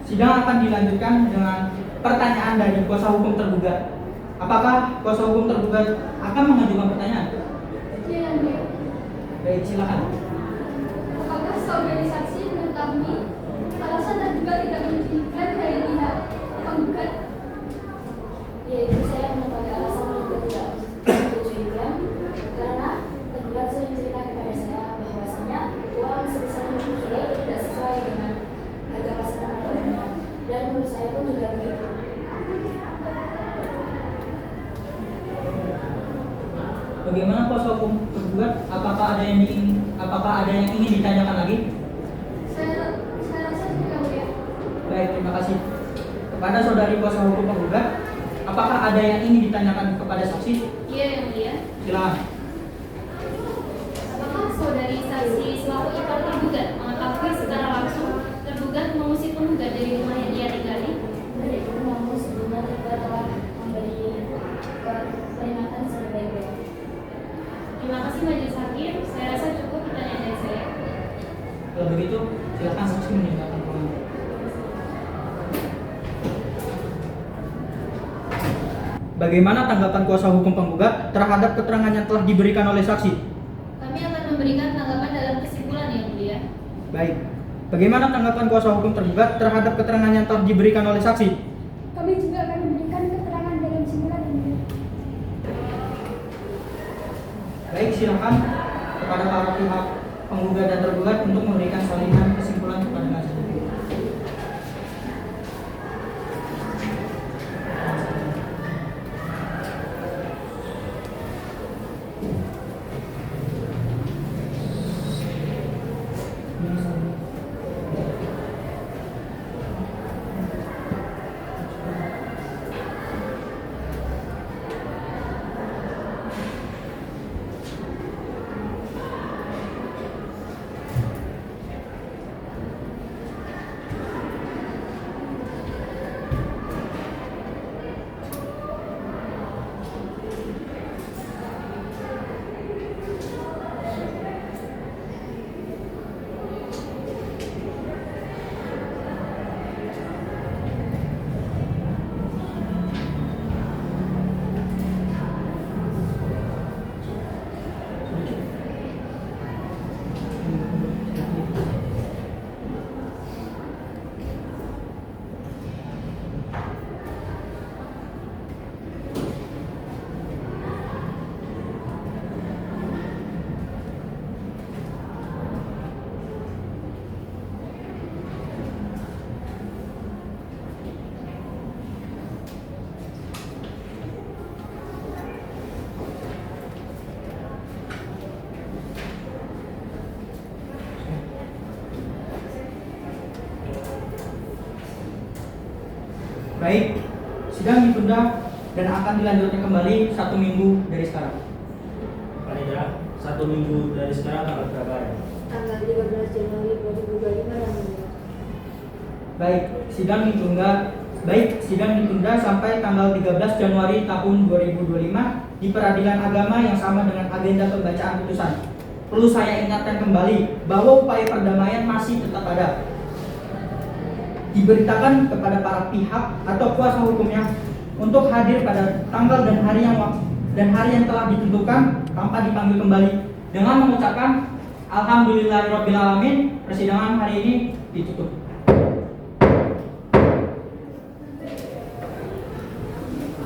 sidang akan dilanjutkan dengan pertanyaan dari kuasa hukum tergugat. Apakah kuasa hukum tergugat akan mengajukan pertanyaan?
Iya, Yang Mulia.
Baik, silakan.
Apakah saudari saksi mengetahui alasan tergugat tidak mengizinkan dari pihak penggugat?
Yaitu saya mengetahui alasan tergugat tidak menyetujuikan karena tergugat sering cerita kepada saya bahwasanya uang sebesar 50 kilo itu tidak sesuai dengan harga pasaran pada umumnya, dan menurut saya pun juga begitu.
Bagaimana kuasa hukum tergugat? Apakah ada yang ingin ditanyakan lagi?
Saya rasa tidak, Yang Mulia.
Baik, terima kasih. Kepada saudari kuasa hukum penggugat, apakah ada yang ingin ditanyakan kepada saksi?
Iya, Yang Mulia.
Silakan.
Apakah saudari saksi selaku ipar tergugat mengetahui secara langsung tergugat mengusir penggugat dari rumah yang dia tinggali?
Dari itu namun sebelumnya tergugat telah memberi peringatan sebaik-baiknya.
Terima kasih Majelis Hakim. Saya rasa cukup pertanyaan dari saya.
Kalau begitu, silakan saksi meninggalkan ruangan. Bagaimana tanggapan kuasa hukum penggugat terhadap keterangan yang telah diberikan oleh saksi?
Kami akan memberikan tanggapan dalam kesimpulan yang mulia.
Baik. Bagaimana tanggapan kuasa hukum tergugat terhadap keterangan yang telah diberikan oleh saksi?
Kami juga akan memberikan keterangan dalam simpulan ini.
Baik, silakan kepada para pihak penggugat dan tergugat untuk memberikan salinan kesimpulan kepada majelis. Baik, sidang ditunda dan akan dilanjutkan kembali 1 minggu dari sekarang.
Panitia, 1 minggu dari sekarang tanggal berapa ya?
Tanggal 13 Januari 2025 yang mulia.
Baik, sidang ditunda sampai tanggal 13 Januari tahun 2025 di Peradilan Agama yang sama dengan agenda pembacaan putusan. Perlu saya ingatkan kembali bahwa upaya perdamaian masih tetap ada. Diberitakan kepada para pihak atau kuasa hukumnya untuk hadir pada tanggal dan hari yang telah ditentukan tanpa dipanggil kembali dengan mengucapkan alhamdulillahirobbilalamin. Persidangan hari ini ditutup.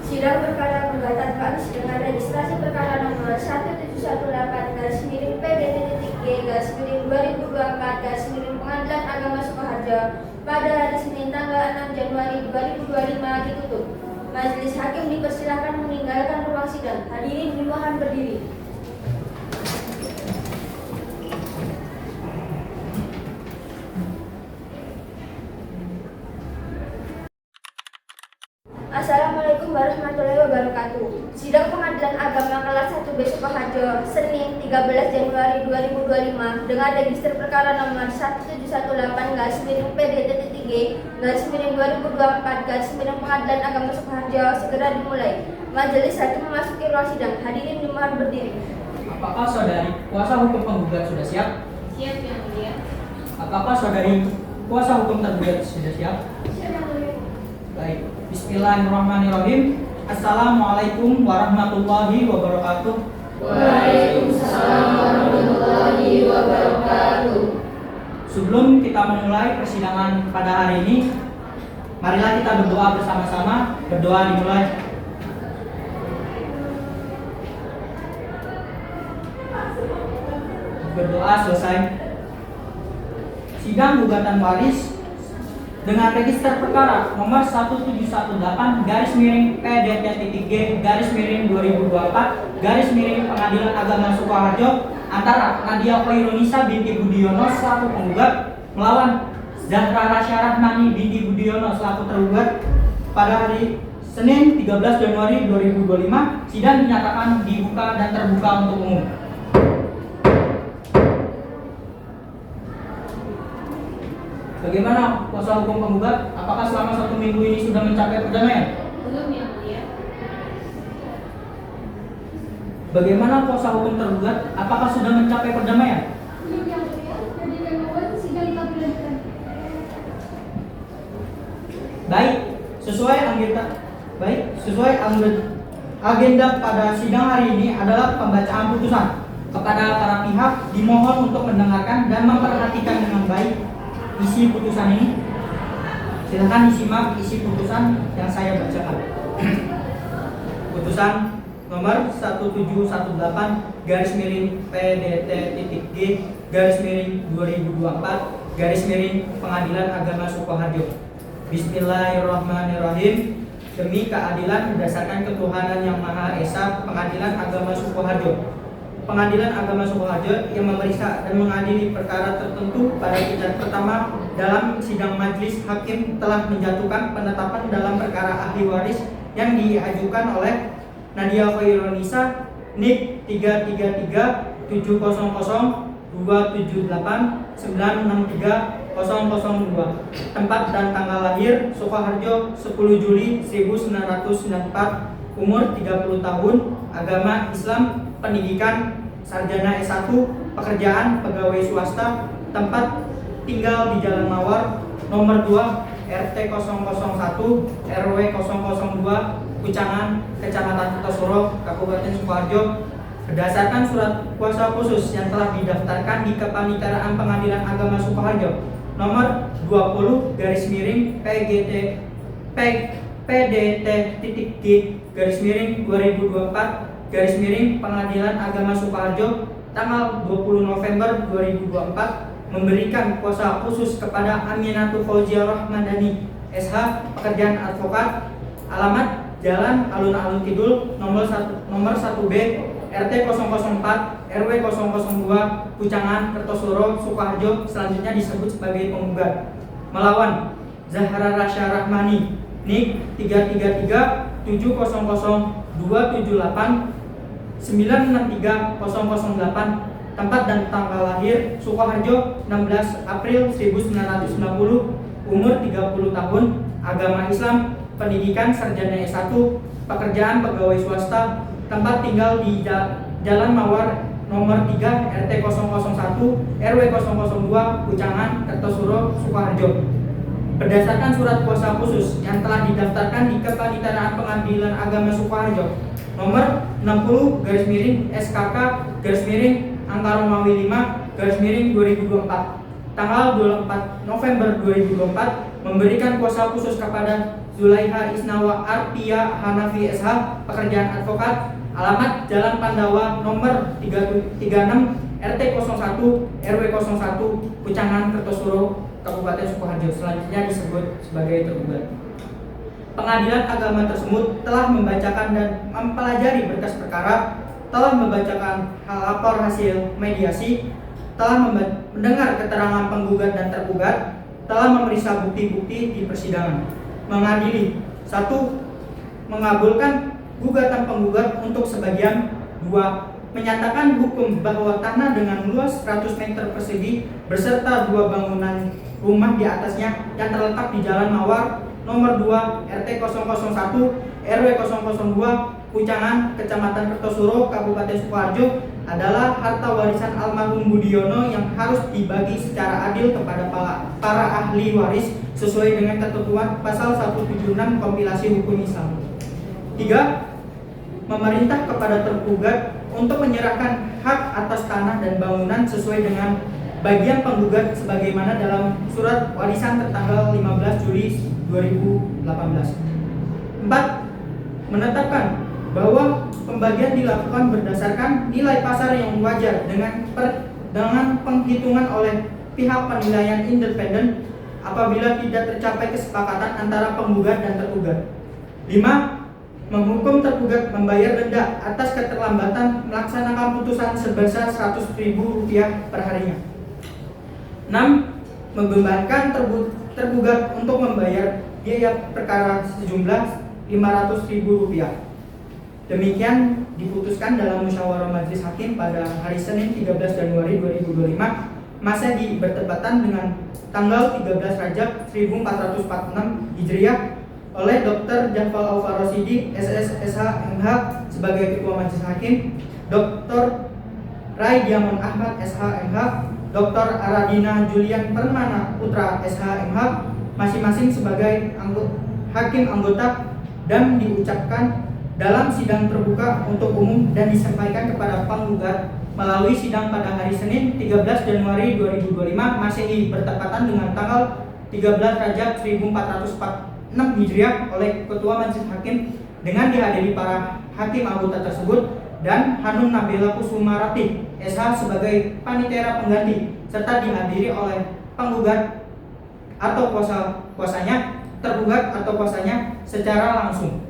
Sidang perkara gugatan Paris dengan registrasi perkara nomor 1718/PD-G/2024 Pengadilan Agama Sukoharjo pada hari Senin tanggal 6 Januari 2025 ditutup. Majelis hakim dipersilakan meninggalkan ruang sidang. Hadirin dimohon berdiri. Assalamualaikum warahmatullahi wabarakatuh. Sidang Pengadilan Agama kelas 1B Sukoharjo, Senin 13 Januari 2025 dengan register perkara nomor 1718/PD-G/2024 Pengadilan Agama Sukoharjo segera dimulai. Majelis hakim memasuki ruang sidang. Hadirin dimohon berdiri.
Apakah saudari kuasa hukum penggugat sudah siap?
Siap yang mulia.
Apakah saudari kuasa hukum tergugat sudah siap?
Siap yang mulia.
Baik, bismillahirrahmanirrahim. Assalamualaikum warahmatullahi wabarakatuh.
Waalaikumsalam warahmatullahi wabarakatuh.
Sebelum kita memulai persidangan pada hari ini, marilah kita berdoa bersama-sama. Berdoa dimulai. Berdoa selesai. Sidang gugatan waris dengan register perkara nomor 1718/PDT-G/2024 Pengadilan Agama Sukoharjo antara Nadia Khairunisa binti Budiono selaku penggugat melawan Zahra Rasya Rahmani binti Budiono selaku tergugat pada hari Senin 13 Januari 2025. Sidang dinyatakan dibuka dan terbuka untuk umum. Bagaimana kuasa hukum penggugat? Apakah selama 1 minggu ini sudah mencapai perdamaian?
Belum yang mulia.
Bagaimana kuasa hukum tergugat? Apakah sudah mencapai perdamaian?
Belum yang mulia. Jadi mohon sidang tetap dilanjutkan.
Baik, sesuai agenda pada sidang hari ini adalah pembacaan putusan. Kepada para pihak dimohon untuk mendengarkan dan memperhatikan dengan baik isi putusan ini. Silakan disimak isi putusan yang saya bacakan. Putusan nomor 1718/PDT-G/2024 Pengadilan Agama Sukoharjo. Bismillahirrahmanirrahim. Demi keadilan berdasarkan ketuhanan yang Maha Esa, Pengadilan Agama Sukoharjo. Pengadilan Agama Sukoharjo yang memeriksa dan mengadili perkara tertentu pada tingkat pertama dalam sidang majelis hakim telah menjatuhkan penetapan dalam perkara ahli waris yang diajukan oleh Nadia Khairunisa NIK 333270278963002, tempat dan tanggal lahir Sukoharjo 10 Juli 1994, umur 30 tahun, agama Islam, pendidikan sarjana S1, pekerjaan pegawai swasta, tempat tinggal di Jalan Mawar, nomor 2, RT 001, RW 002, Kucangan, Kecamatan Kertosuro, Kabupaten Sukoharjo, berdasarkan surat kuasa khusus yang telah didaftarkan di Kepaniteraan Pengadilan Agama Sukoharjo, nomor 20/PDT-G/2024 Pengadilan Agama Sukoharjo tanggal 20 November 2024 memberikan kuasa khusus kepada Aminatul Fauzia Rahmadani SH, pekerjaan advokat, alamat Jalan Alun-Alun Kidul, nomor 1B, RT 004, RW 002, Kucangan, Kertosuro, Sukoharjo, selanjutnya disebut sebagai penggugat, melawan Zahra Rasya Rahmani NIK 333700278 963 tempat dan tanggal lahir Sukoharjo 16 April 1990, umur 30 tahun, agama Islam, pendidikan sarjana S1, pekerjaan pegawai swasta, tempat tinggal di Jalan Mawar nomor 3 RT 001 RW 002 Pucangan, Kertosuro, Sukoharjo. Berdasarkan surat kuasa khusus yang telah didaftarkan di Kepaniteraan Pengadilan Agama Sukoharjo nomor 60 SKK Angka Romawi 5 2024 tanggal 24 November 2024 memberikan kuasa khusus kepada Zulaiha Isnawa Artia Hanafi SH, pekerjaan advokat, alamat Jalan Pandawa nomor 36 RT 01 RW 01 Pucangan, Kertosuro, Kabupaten Sukoharjo, selanjutnya disebut sebagai tergugat. Pengadilan agama tersebut telah membacakan dan mempelajari berkas perkara, telah membacakan lapor hasil mediasi, telah mendengar keterangan penggugat dan tergugat, telah memeriksa bukti-bukti di persidangan. Mengadili 1. Mengabulkan gugatan penggugat untuk sebagian. 2. Menyatakan hukum bahwa tanah dengan luas 100 meter persegi beserta 2 bangunan rumah di atasnya yang terletak di Jalan Mawar nomor 2 RT 001 RW 002 Pucangan, Kecamatan Kertosuro, Kabupaten Sukoharjo adalah harta warisan almarhum Budiono yang harus dibagi secara adil kepada para ahli waris sesuai dengan ketentuan pasal 176 Kompilasi Hukum Islam. 3. Memerintah kepada tergugat untuk menyerahkan hak atas tanah dan bangunan sesuai dengan bagian penggugat sebagaimana dalam surat warisan tertanggal 15 Juli 2018. 4. Menetapkan bahwa pembagian dilakukan berdasarkan nilai pasar yang wajar dengan penghitungan oleh pihak penilaian independen apabila tidak tercapai kesepakatan antara penggugat dan tergugat. 5. Menghukum tergugat membayar denda atas keterlambatan melaksanakan putusan sebesar Rp100.000 per harinya. 6. Membebankan tergugat untuk membayar biaya perkara sejumlah Rp500.000. Demikian diputuskan dalam musyawarah majelis hakim pada hari Senin 13 Januari 2025 Masehi bertepatan dengan tanggal 13 Rajab 1446 Hijriah oleh Dr. Jafal Al-Farosidi SSSH MH sebagai Ketua Majelis Hakim, Dr. Rai Diamond Ahmad SH MH, Dr. Aradina Julian Permana Putra SH MH masing-masing sebagai hakim anggota dan diucapkan dalam sidang terbuka untuk umum dan disampaikan kepada penggugat melalui sidang pada hari Senin 13 Januari 2025 Masehi bertepatan dengan tanggal 13 Rajab 1446 Hijriah oleh Ketua Majelis Hakim dengan dihadiri para hakim anggota tersebut dan Hanun Nabila Kusumarati SH sebagai panitera pengganti serta dihadiri oleh penggugat atau kuasanya, tergugat atau kuasanya secara langsung.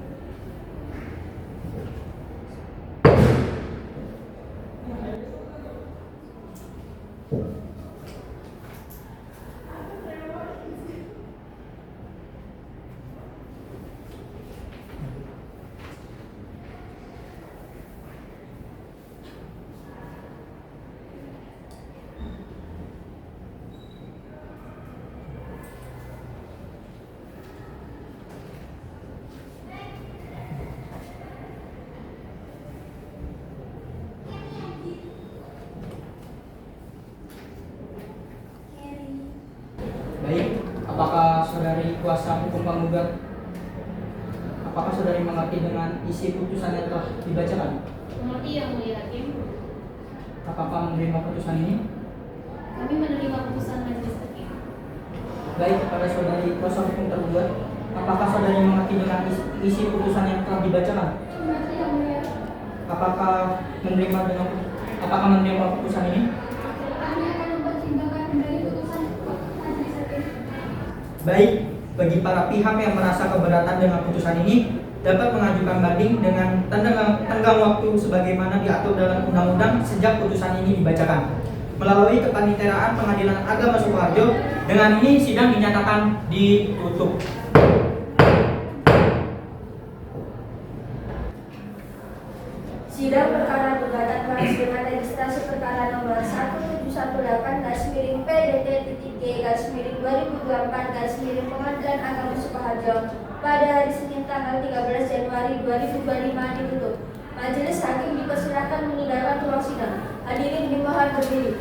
Baik, apakah saudari kuasa hukum penggugat, apakah saudari mengerti dengan isi putusan yang telah dibacakan?
Mengerti yang mulia hakim.
Apakah menerima putusan ini?
Kami menerima putusan majelis hakim.
Baik, kepada saudari kuasa hukum tergugat, apakah saudari mengerti dengan isi putusan yang telah dibacakan?
Mengerti yang mulia.
Apakah menerima putusan ini?
Kami akan mempertimbangkan kembali putusan majelis hakim.
Baik, bagi para pihak yang merasa keberatan dengan putusan ini dapat mengajukan banding dengan tenggang waktu sebagaimana diatur dalam undang-undang sejak putusan ini dibacakan. Melalui Kepaniteraan Pengadilan Agama Sukoharjo, dengan ini sidang dinyatakan ditutup.
Sidang perkara gugatan bahas dengan registrasi perkara nomor 1718-PDT-G-2024 Pengadilan Agama Sukoharjo pada hari Senin tanggal 13 Januari 2025 ditutup. Majelis hakim dipersilakan meninggalkan ruang sidang. Hadirin dimohon berdiri.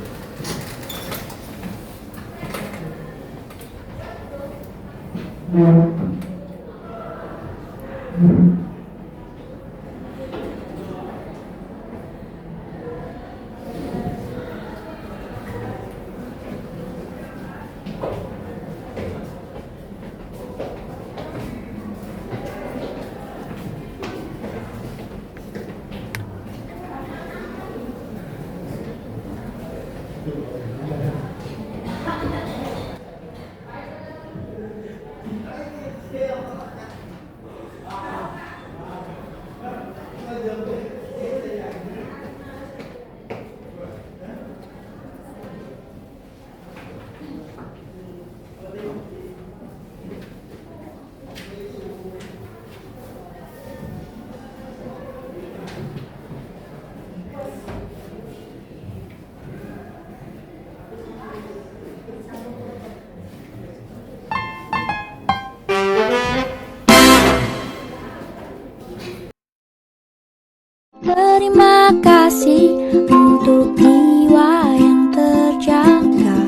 Terima kasih untuk jiwa yang terjaga.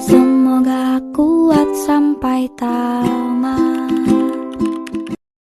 Semoga kuat sampai tamat.